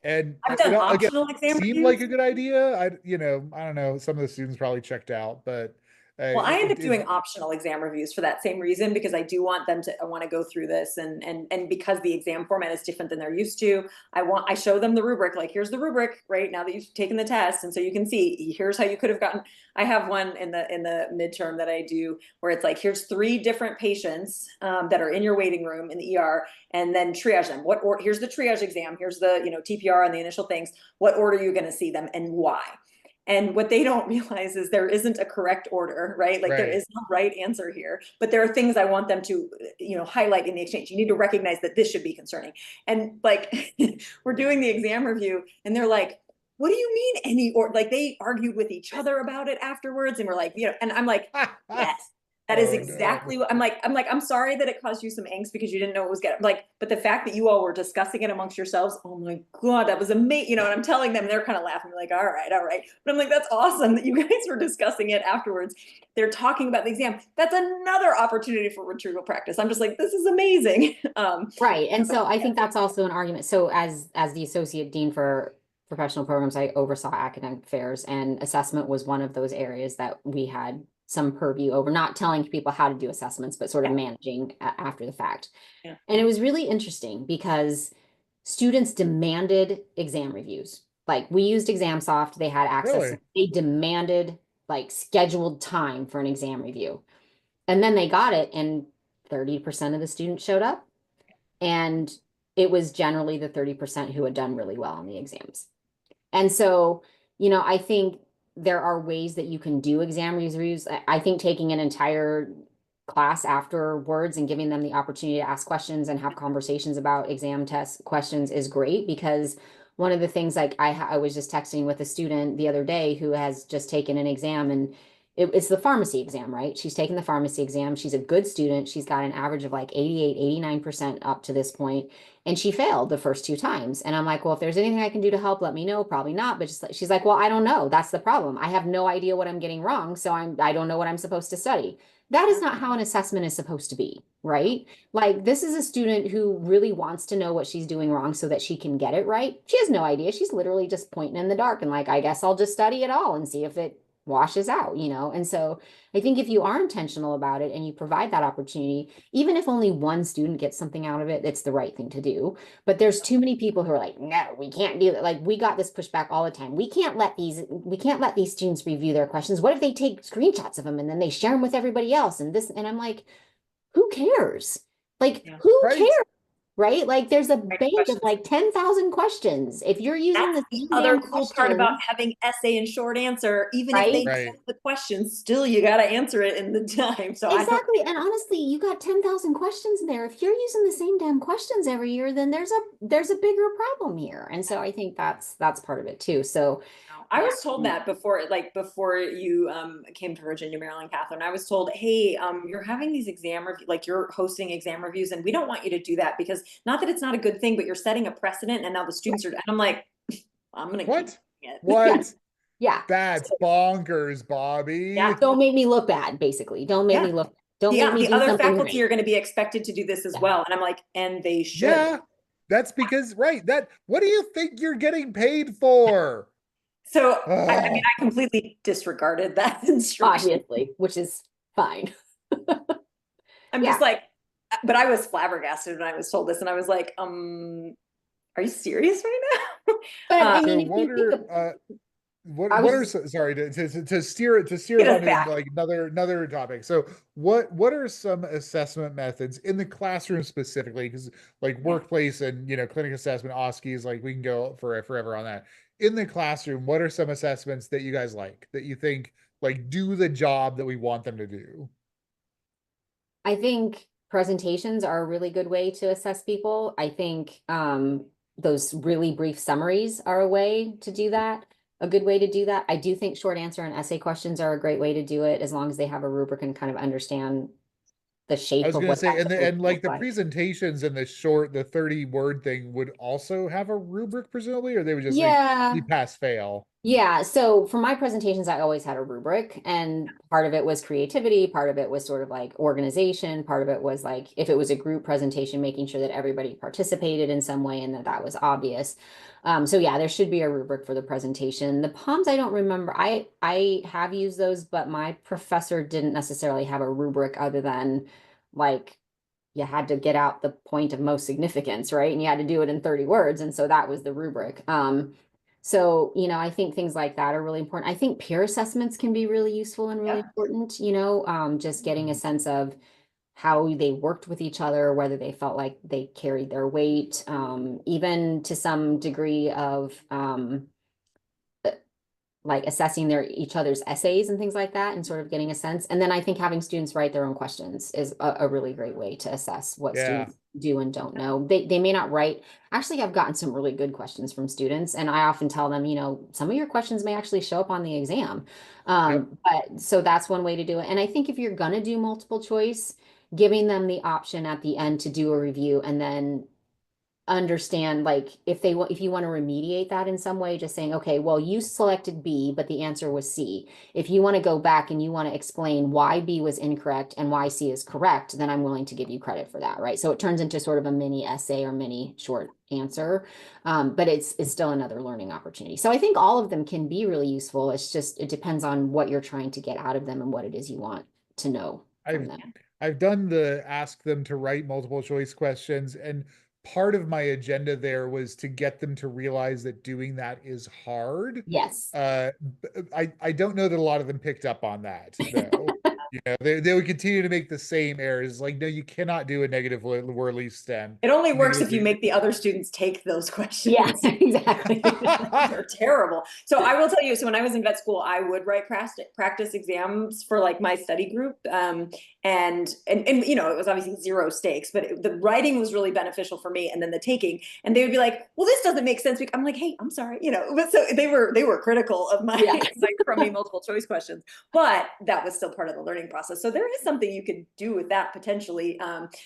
And
I've done optional exam
seemed like a good idea. I don't know. Some of the students probably checked out, but
well, I end up doing optional exam reviews for that same reason, because I do want them to, I want to go through this and because the exam format is different than they're used to, I show them the rubric, like, here's the rubric, right? Now that you've taken the test. And so you can see, here's how you could have gotten, I have one in the midterm that I do where it's like, here's 3 different patients that are in your waiting room in the ER, and then triage them. Here's the triage exam. Here's the, TPR and the initial things. What order are you going to see them and why? And what they don't realize is there isn't a correct order, right? Like there is no right answer here, but there are things I want them to, highlight in the exchange. You need to recognize that this should be concerning. And like, we're doing the exam review and they're like, what do you mean any, or like they argued with each other about it afterwards. And we're like, and I'm like, yes. That is exactly what I'm like. I'm sorry that it caused you some angst because you didn't know it was getting but the fact that you all were discussing it amongst yourselves, oh my God, that was amazing. And I'm telling them and they're kind of laughing like, all right. But I'm like, that's awesome that you guys were discussing it afterwards. They're talking about the exam. That's another opportunity for retrieval practice. I'm just like, this is amazing.
Right. And so I think that's also an argument. So as the associate dean for professional programs, I oversaw academic affairs, and assessment was one of those areas that we had some purview over, not telling people how to do assessments, but sort of managing after the fact. And it was really interesting because students demanded exam reviews. Like we used ExamSoft, they had access. They demanded like scheduled time for an exam review. And then they got it and 30% of the students showed up. And it was generally the 30% who had done really well on the exams. And so, I think there are ways that you can do exam reviews. I think taking an entire class afterwards and giving them the opportunity to ask questions and have conversations about exam test questions is great, because one of the things, like I was just texting with a student the other day who has just taken an exam, and it's the pharmacy exam, right? She's taken the pharmacy exam. She's a good student. She's got an average of like 88, 89% up to this point, and she failed the first 2 times. And I'm like, well, if there's anything I can do to help, let me know. Probably not. But just, she's like, well, I don't know. That's the problem. I have no idea what I'm getting wrong. So I don't know what I'm supposed to study. That is not how an assessment is supposed to be, right? Like, this is a student who really wants to know what she's doing wrong so that she can get it right. She has no idea. She's literally just pointing in the dark and like, I guess I'll just study it all and see if it washes out, you know? And so I think if you are intentional about it and you provide that opportunity, even if only one student gets something out of it, it's the right thing to do. But there's too many people who are like, no, we can't do that. Like, we got this pushback all the time. We can't let these students review their questions. What if they take screenshots of them and then they share them with everybody else? And this, and I'm like, who cares? Like, who
Right.
cares? Right? Like, there's a
Right
bank
questions.
of like 10,000 questions. If you're using
That's
the
the other
same
cool part about
question,
having essay and short answer. Even if
Right?
they
Right.
know the question, still you got to answer it in the time. So I don't.
exactly. And honestly, you got 10,000 questions there. If you're using the same damn questions every year, then there's a bigger problem here. And so I think that's part of it too. So
I was told that before, like before you came to Virginia, Maryland, Catherine, I was told, hey, you're having these exam like you're hosting exam reviews, and we don't want you to do that, because not that it's not a good thing, but you're setting a precedent, and now the students are. And I'm like, I'm gonna
What?
keep doing it.
What?
yeah,
That's bonkers, Bobby.
Yeah.
don't make me look bad, basically. Don't make me look, don't make me
The
do
other
something
faculty
right.
are going to be expected to do this as
Yeah.
well, and I'm like, and they should.
Yeah, that's because, right, that, what do you think you're getting paid for?
So I mean,
Ugh.
I completely disregarded that instruction.
Obviously, which is fine.
I'm
Yeah.
just like, but I was flabbergasted when I was told this, and I was like, are you serious right now?
But I
So
mean, if
what
you think of,
are what
I
what are
was
sorry to steer
Get
us
us
on to
back.
like another topic. So what are some assessment methods in the classroom specifically? Because like workplace and clinic assessment, OSCEs, like we can go for forever on that. In the classroom, what are some assessments that you guys like, that you think like do the job that we want them to do?
I think presentations are a really good way to assess people. I think those really brief summaries are a way to do that, a good way to do that. I do think short answer and essay questions are a great way to do it, as long as they have a rubric and kind of understand the
I
shape
was
of
gonna
what
say,
that's supposed
and
to
like
look
the
like.
presentations and the 30-word thing would also have a rubric, presumably, or they would just
Yeah.
be pass fail.
Yeah, so for my presentations, I always had a rubric, and part of it was creativity, part of it was sort of like organization, part of it was like, if it was a group presentation, making sure that everybody participated in some way and that that was obvious. So yeah, there should be a rubric for the presentation. The POMs, I don't remember. I have used those, but my professor didn't necessarily have a rubric other than like you had to get out the point of most significance, right? And you had to do it in 30 words, and so that was the rubric. So, I think things like that are really important. I think peer assessments can be really useful and really
Yeah.
important, just getting a sense of how they worked with each other, whether they felt like they carried their weight, even to some degree of like assessing each other's essays and things like that, and sort of getting a sense. And then I think having students write their own questions is a really great way to assess what
Yeah.
students do and don't know. They may not write. Actually, I've gotten some really good questions from students, and I often tell them, some of your questions may actually show up on the exam. But so that's one way to do it. And I think if you're gonna do multiple choice, giving them the option at the end to do a review, and then understand, like, if you want to remediate that in some way, just saying, okay, well, you selected B, but the answer was C. If you want to go back and you want to explain why B was incorrect and why C is correct, then I'm willing to give you credit for that, right? So it turns into sort of a mini essay or mini short answer, but it's still another learning opportunity. So I think all of them can be really useful. It depends on what you're trying to get out of them and what it is you want to know from them.
I've done the ask them to write multiple choice questions, and part of my agenda there was to get them to realize that doing that is hard.
Yes.
I don't know that a lot of them picked up on that, though. You know, they would continue to make the same errors. Like, no, you cannot do a negative Worley stem.
It only works if you
Negative-
make the other students take those questions.
Yeah, exactly.
They're terrible. So I will tell you, so when I was in vet school, I would write practice exams for like my study group. And you know, it was obviously zero stakes, but the writing was really beneficial for me. And then the taking, and they would be like, well, this doesn't make sense. I'm like, hey, I'm sorry, you know, but so they were critical of my, my crummy multiple choice questions, but that was still part of the learning process. So there is something you could do with that potentially.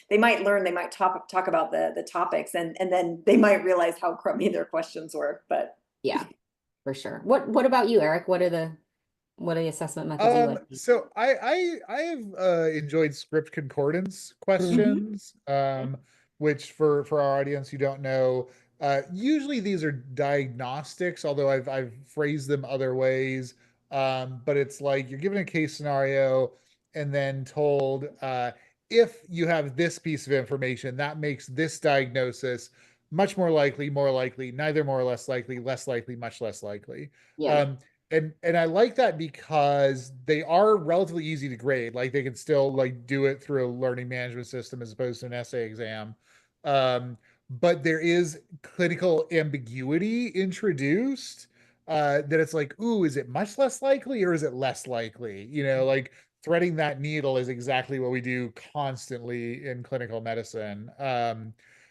They might learn, they might talk about the topics, and then they might realize how crummy their questions were. But
yeah, for sure. What about you, Eric? What are the assessment methods you like?
So I have enjoyed script concordance questions, which for our audience who don't know, usually these are diagnostics, although I've phrased them other ways. But it's like you're given a case scenario and then told, if you have this piece of information, that makes this diagnosis much more likely, neither more or less likely, much less likely.
Yeah.
And I like that because they are relatively easy to grade. Like they can still like do it through a learning management system as opposed to an essay exam. But there is clinical ambiguity introduced, that it's like, ooh, is it much less likely or is it less likely? You know, like threading that needle is exactly what we do constantly in clinical medicine.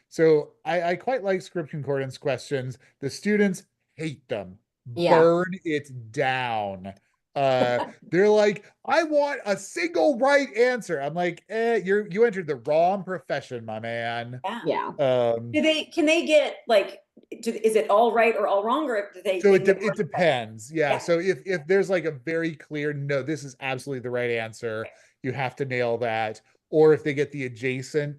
So I quite like script concordance questions. The students hate them.
Yeah.
Burn it down. They're like, I want a single right answer. I'm like, you entered the wrong profession, my man.
Yeah.
can they get like, is it all right or all wrong, or do they
So
get
it depends. Yeah. So if there's like a very clear, no, this is absolutely the right answer, you have to nail that. Or if they get the adjacent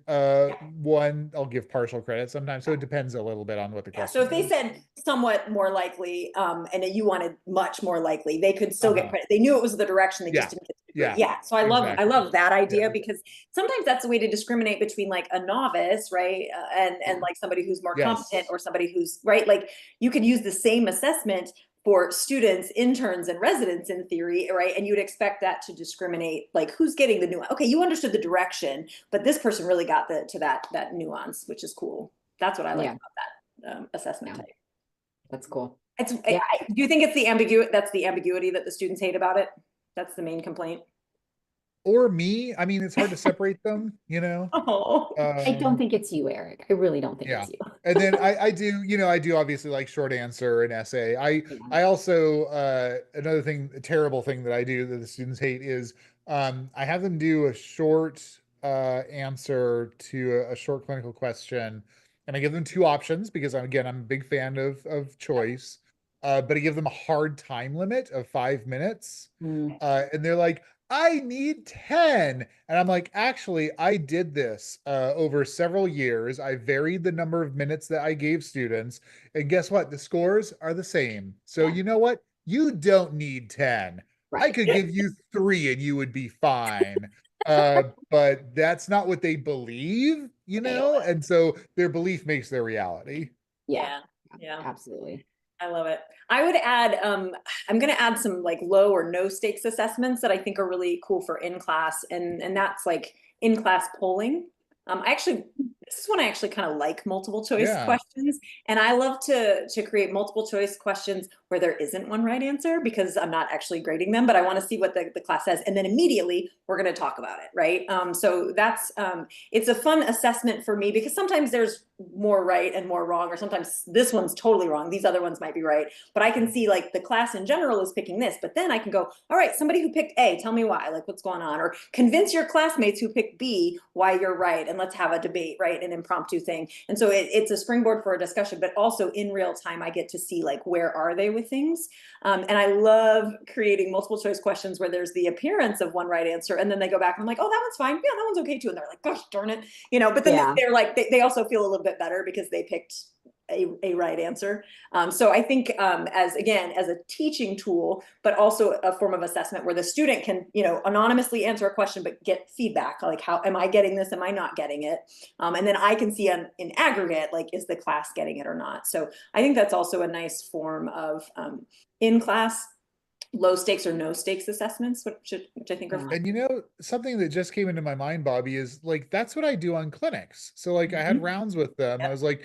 one, I'll give partial credit sometimes. So it depends a little bit on what the question
So if they
is.
said somewhat more likely, and you wanted much more likely, they could still get credit. They knew it was the direction, they just didn't get the degree. Yeah. So I love that idea, because sometimes that's a way to discriminate between like a novice, right? And like somebody who's more competent, or somebody who's right. Like you could use the same assessment for students, interns, and residents in theory, right? And you'd expect that to discriminate, like who's getting the nuance. Okay, you understood the direction, but this person really got to that nuance, which is cool. That's what I like about that assessment type.
That's cool.
Do you think it's the ambiguity? That's the ambiguity that the students hate about it. That's the main complaint.
Or me. I mean, it's hard to separate them, you know.
Oh,
I don't think it's you, Eric. I really don't think it's you.
And then I do, you know, I do obviously like short answer and essay. I also another thing, a terrible thing that I do that the students hate is I have them do a short answer to a short clinical question, and I give them two options because I'm a big fan of choice. But I give them a hard time limit of 5 minutes. And they're like, I need 10. And I'm like, actually, I did this over several years. I varied the number of minutes that I gave students. And guess what? The scores are the same. So you know what? You don't need 10. Right. I could give you 3 and you would be fine. But that's not what they believe, you know? And so their belief makes their reality.
Yeah,
absolutely.
I love it. I would add, I'm going to add some like low or no stakes assessments that I think are really cool for in class. And that's like in class polling. This is when I actually kind of like multiple choice questions. And I love to create multiple choice questions where there isn't one right answer, because I'm not actually grading them, but I want to see what the class says. And then immediately we're going to talk about it, right? So that's, it's a fun assessment for me, because sometimes there's more right and more wrong, or sometimes this one's totally wrong, these other ones might be right, but I can see like the class in general is picking this, but then I can go, all right, somebody who picked A, tell me why, like what's going on, or convince your classmates who picked B why you're right, and let's have a debate, right? An impromptu thing. And so it's a springboard for a discussion, but also in real time, I get to see like, where are they with things? And I love creating multiple choice questions where there's the appearance of one right answer, and then they go back and I'm like, oh, that one's fine. Yeah, that one's okay too. And they're like, gosh darn it, you know, but then they're like, they also feel a little bit better because they picked a right answer. So I think as a teaching tool, but also a form of assessment where the student can, you know, anonymously answer a question, but get feedback, like, how am I getting this? Am I not getting it? And then I can see in aggregate, like, is the class getting it or not? So I think that's also a nice form of in-class low stakes or no stakes assessments, which I think are
Yeah.
fun.
And you know, something that just came into my mind, Bobby, is like that's what I do on clinics. So like I had
Mhm.
rounds with them. I
Yep.
was like,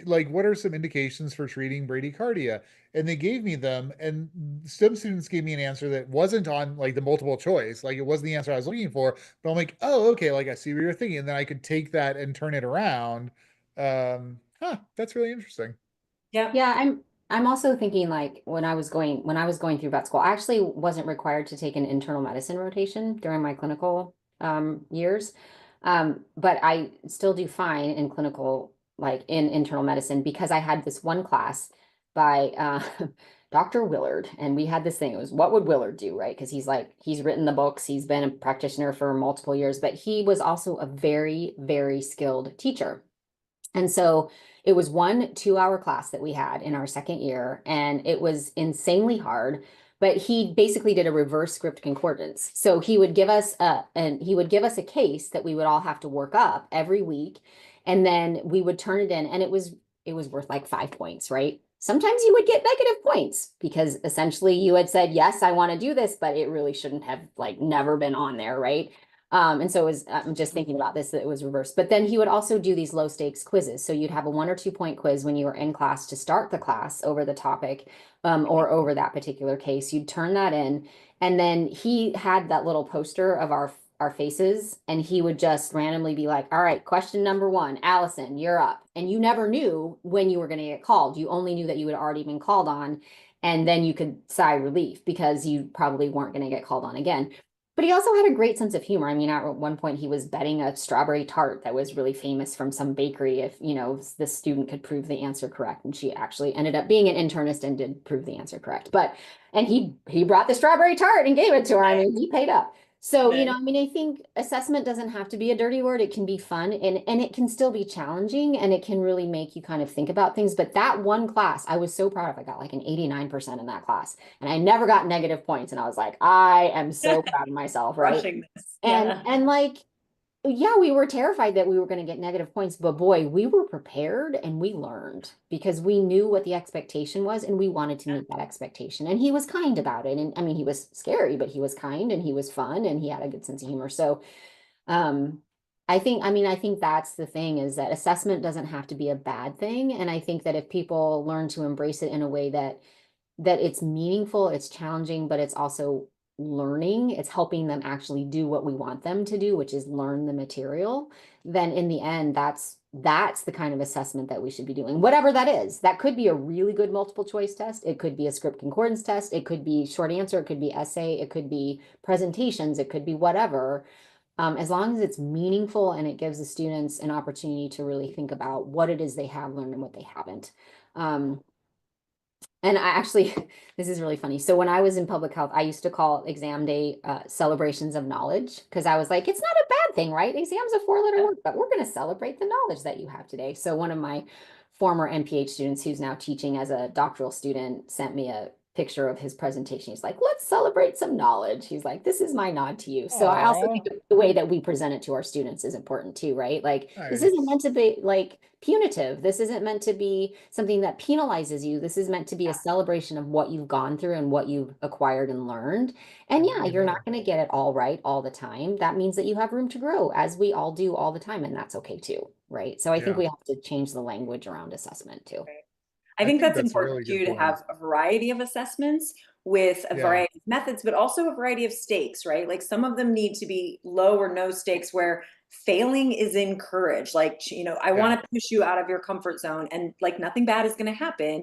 like, what are some indications for treating bradycardia? And they gave me them, and some students gave me an answer that wasn't on like the multiple choice, like it wasn't the answer I was looking for. But I'm like, oh, okay, like I see what you're thinking, and then I could take that and turn it around. That's really interesting.
Yeah.
Yeah, I'm also thinking like when I was going through vet school, I actually wasn't required to take an internal medicine rotation during my clinical years. But I still do fine in clinical, like in internal medicine, because I had this one class by Dr. Willard, and we had this thing. It was what would Willard do, right? Because he's written the books, he's been a practitioner for multiple years, but he was also a very, very skilled teacher. And so it was 1 2 hour class that we had in our second year, and it was insanely hard. But he basically did a reverse script concordance. So he would give us a case that we would all have to work up every week, and then we would turn it in, and it was worth like 5 points, right? Sometimes you would get negative points because essentially you had said, yes, I want to do this, but it really shouldn't have like never been on there, right? And so it was, I'm just thinking about this, that it was reversed. But then he would also do these low stakes quizzes. So you'd have a 1 or 2 point quiz when you were in class to start the class over the topic, or over that particular case. You'd turn that in. And then he had that little poster of our faces, and he would just randomly be like, all right, question number 1, Allison, you're up. And you never knew when you were going to get called. You only knew that you had already been called on. And then you could sigh relief because you probably weren't going to get called on again. But he also had a great sense of humor. I mean, at one point he was betting a strawberry tart that was really famous from some bakery if, the student could prove the answer correct. And she actually ended up being an internist and did prove the answer correct. And he brought the strawberry tart and gave it to her. I mean, he paid up. So,
Nice.
I mean, I think assessment doesn't have to be a dirty word. It can be fun, and it can still be challenging, and it can really make you kind of think about things. But that one class, I was so proud of. I got like an 89% in that class, and I never got negative points. And I was like, I am so proud of myself, right?
Crushing this.
And
Yeah.
and like, yeah, we were terrified that we were going to get negative points, but boy, we were prepared and we learned because we knew what the expectation was and we wanted to meet that expectation. And he was kind about it. And I mean, he was scary, but he was kind and he was fun and he had a good sense of humor. So, um, I think that's the thing, is that assessment doesn't have to be a bad thing. And I think that if people learn to embrace it in a way that it's meaningful, it's challenging, but it's also learning, it's helping them actually do what we want them to do, which is learn the material, then in the end, that's the kind of assessment that we should be doing, whatever that is. That could be a really good multiple choice test. It could be a script concordance test. It could be short answer. It could be essay. It could be presentations. It could be whatever. As long as it's meaningful and it gives the students an opportunity to really think about what it is they have learned and what they haven't. And I actually, this is really funny. So when I was in public health, I used to call exam day celebrations of knowledge, because I was like, it's not a bad thing, right? Exam's a 4-letter word, but we're going to celebrate the knowledge that you have today. So one of my former MPH students, who's now teaching as a doctoral student, sent me a picture of his presentation. He's like, let's celebrate some knowledge. He's like, this is my nod to you. So I also
Aw,
think the way that we present it to our students is important too, right? Like, this isn't
nice.
meant to be like punitive. This isn't meant to be something that penalizes you. This is meant to be a celebration of what you've gone through and what you've acquired and learned. And yeah, you're not going to get it all right all the time. That means that you have room to grow, as we all do all the time, and that's okay too, right? So I think
Yeah,
we have to change the language around assessment too.
I
I
think
think
that's
that's a
important
really good
too, to
point.
have a variety of assessments with a
Yeah,
variety of methods, but also a variety of stakes, right? Like some of them need to be low or no stakes where failing is encouraged. Like, I
yeah,
want to push you out of your comfort zone, and like nothing bad is going to happen,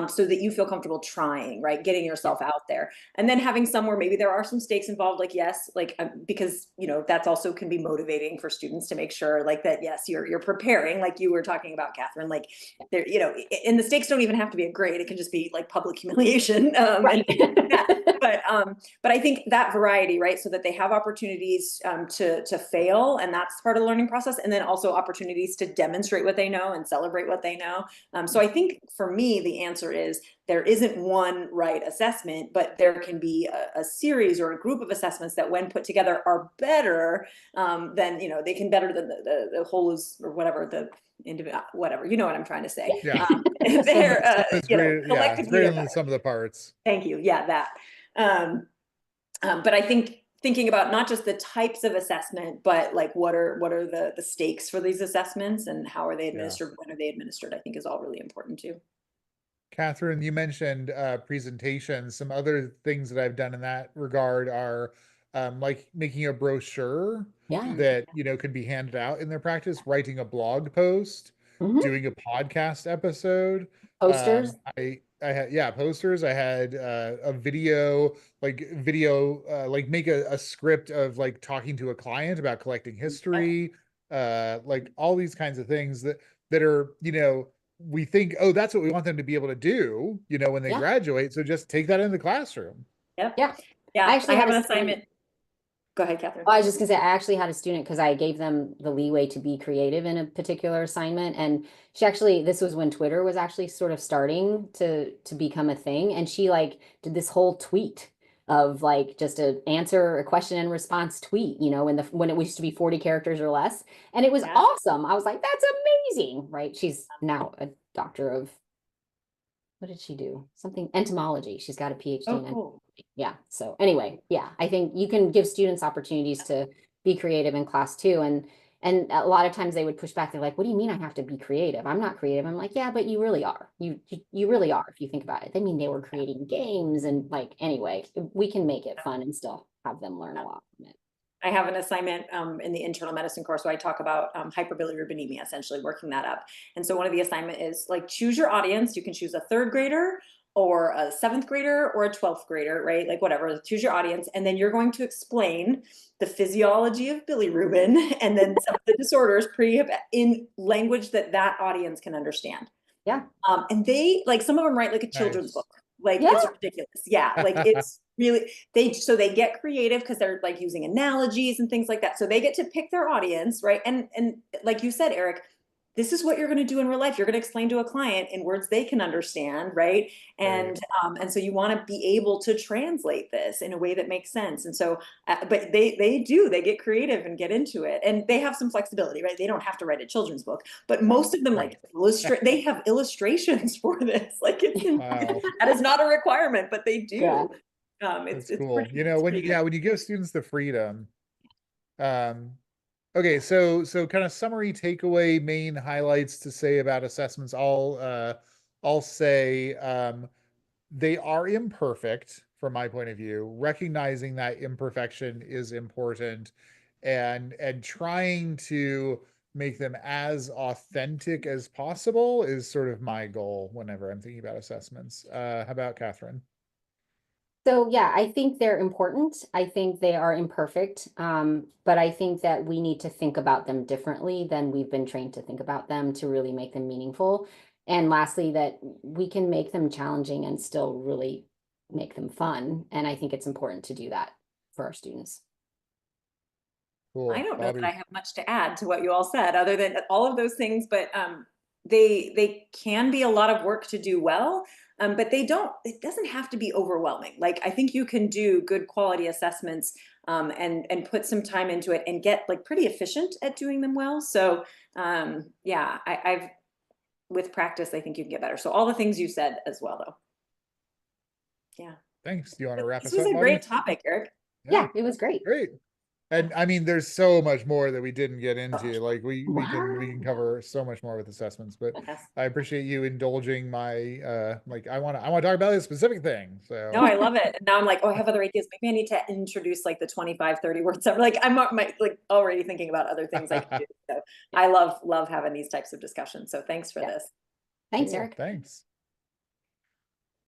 so that you feel comfortable trying, right? Getting yourself out there. And then having some where maybe there are some stakes involved, like, yes, like, because, that's also can be motivating for students to make sure like that, yes, you're preparing, like you were talking about, Catherine, like there, and the stakes don't even have to be a grade. It can just be like public humiliation.
Right.
Yeah, but I think that variety, right? So that they have opportunities to fail, and that's part of the learning process, and then also opportunities to demonstrate what they know and celebrate what they know. So I think for me, the answer is there isn't one right assessment, but there can be a series or a group of assessments that, when put together, are better than they can better than the whole is, or whatever the individual, whatever, you know what I'm trying to say.
yeah.
They're
Some is greater, yeah, it's
collectively
greater
are
than the
better.
sum of the parts.
Thank you. Yeah, that. But I think thinking about not just the types of assessment, but like what are the stakes for these assessments and how are they administered, when are they administered, I think is all really important too.
Catherine, you mentioned presentations. Some other things that I've done in that regard are like making a brochure
Yeah.
that, you know, could be handed out in their practice, writing a blog post,
Mhm.
doing a podcast episode.
Posters.
I had, yeah, posters. I had a video, like like make a script of like talking to a client about collecting history, like all these kinds of things that are, you know, we think, oh, that's what we want them to be able to do, you know, when they
Yeah.
graduate. So just take that in the classroom.
Yep.
Yeah.
Yeah.
I actually
I have
had
an
a student-
assignment. Go ahead, Catherine.
I was just gonna say, I actually had a student because I gave them the leeway to be creative in a particular assignment. And she actually, this was when Twitter was actually sort of starting to become a thing. And she like did this whole tweet of like just a answer a question and response tweet, you know, when it used to be 40 characters or less. And it was
Yeah.
awesome. I was like, that's amazing, right? She's now a doctor of, what did she do? Something entomology. She's got a PhD
Oh,
in
cool.
yeah. So anyway, yeah, I think you can give students opportunities to be creative in class too. And a lot of times they would push back. They're like, what do you mean I have to be creative? I'm not creative. I'm like, yeah, but you really are. You really are if you think about it. They mean they were creating games and like anyway, we can make it fun and still have them learn a lot from it.
I have an assignment in the internal medicine course where I talk about hyperbilirubinemia, essentially working that up. And so one of the assignment is like choose your audience. You can choose a 3rd grader or a 7th grader or a 12th grader, right? Like whatever, choose your audience. And then you're going to explain the physiology of bilirubin and then some of the disorders in language that audience can understand.
Yeah.
And they, like some of them write like a children's book. Like
Yeah.
it's ridiculous. Yeah. Like it's really, they get creative because they're like using analogies and things like that. So they get to pick their audience, right? And like you said, Eric, this is what you're going to do in real life. You're going to explain to a client in words they can understand, right? And and so you want to be able to translate this in a way that makes sense. And so, but they get creative and get into it, and they have some flexibility, right? They don't have to write a children's book, but most of them like illustrate. They have illustrations for this. Like it's
Wow.
that is not a requirement, but they do.
Yeah.
It's
cool.
pretty,
You know, when you give students the freedom, okay, so kind of summary takeaway, main highlights to say about assessments. I'll say they are imperfect from my point of view. Recognizing that imperfection is important, and trying to make them as authentic as possible is sort of my goal whenever I'm thinking about assessments. How about Catherine?
So yeah, I think they're important. I think they are imperfect. But I think that we need to think about them differently than we've been trained to think about them to really make them meaningful. And lastly, that we can make them challenging and still really make them fun. And I think it's important to do that for our students.
Cool.
I don't know
Bobby?
that I have much to add to what you all said, other than all of those things, but they can be a lot of work to do well, but it doesn't have to be overwhelming. Like I think you can do good quality assessments and put some time into it and get like pretty efficient at doing them well. So yeah, I've with practice, I think you can get better. So all the things you said as well, though. Yeah.
Thanks. Do you want to wrap
This
us
was
up,
a
Bobby?
great topic, Eric.
Yeah, it was great.
Great. And I mean, there's so much more that we didn't get into. Like we can cover so much more with assessments, but
Yes.
I appreciate you indulging my like I want to talk about this specific thing. So
No, I love it. And now I'm like, oh, I have other ideas. Maybe I need to introduce like the 25, 30 word stuff. Like I'm like already thinking about other things I can do. So I love having these types of discussions. So thanks for this.
Thanks,
Cool.
Eric.
Thanks.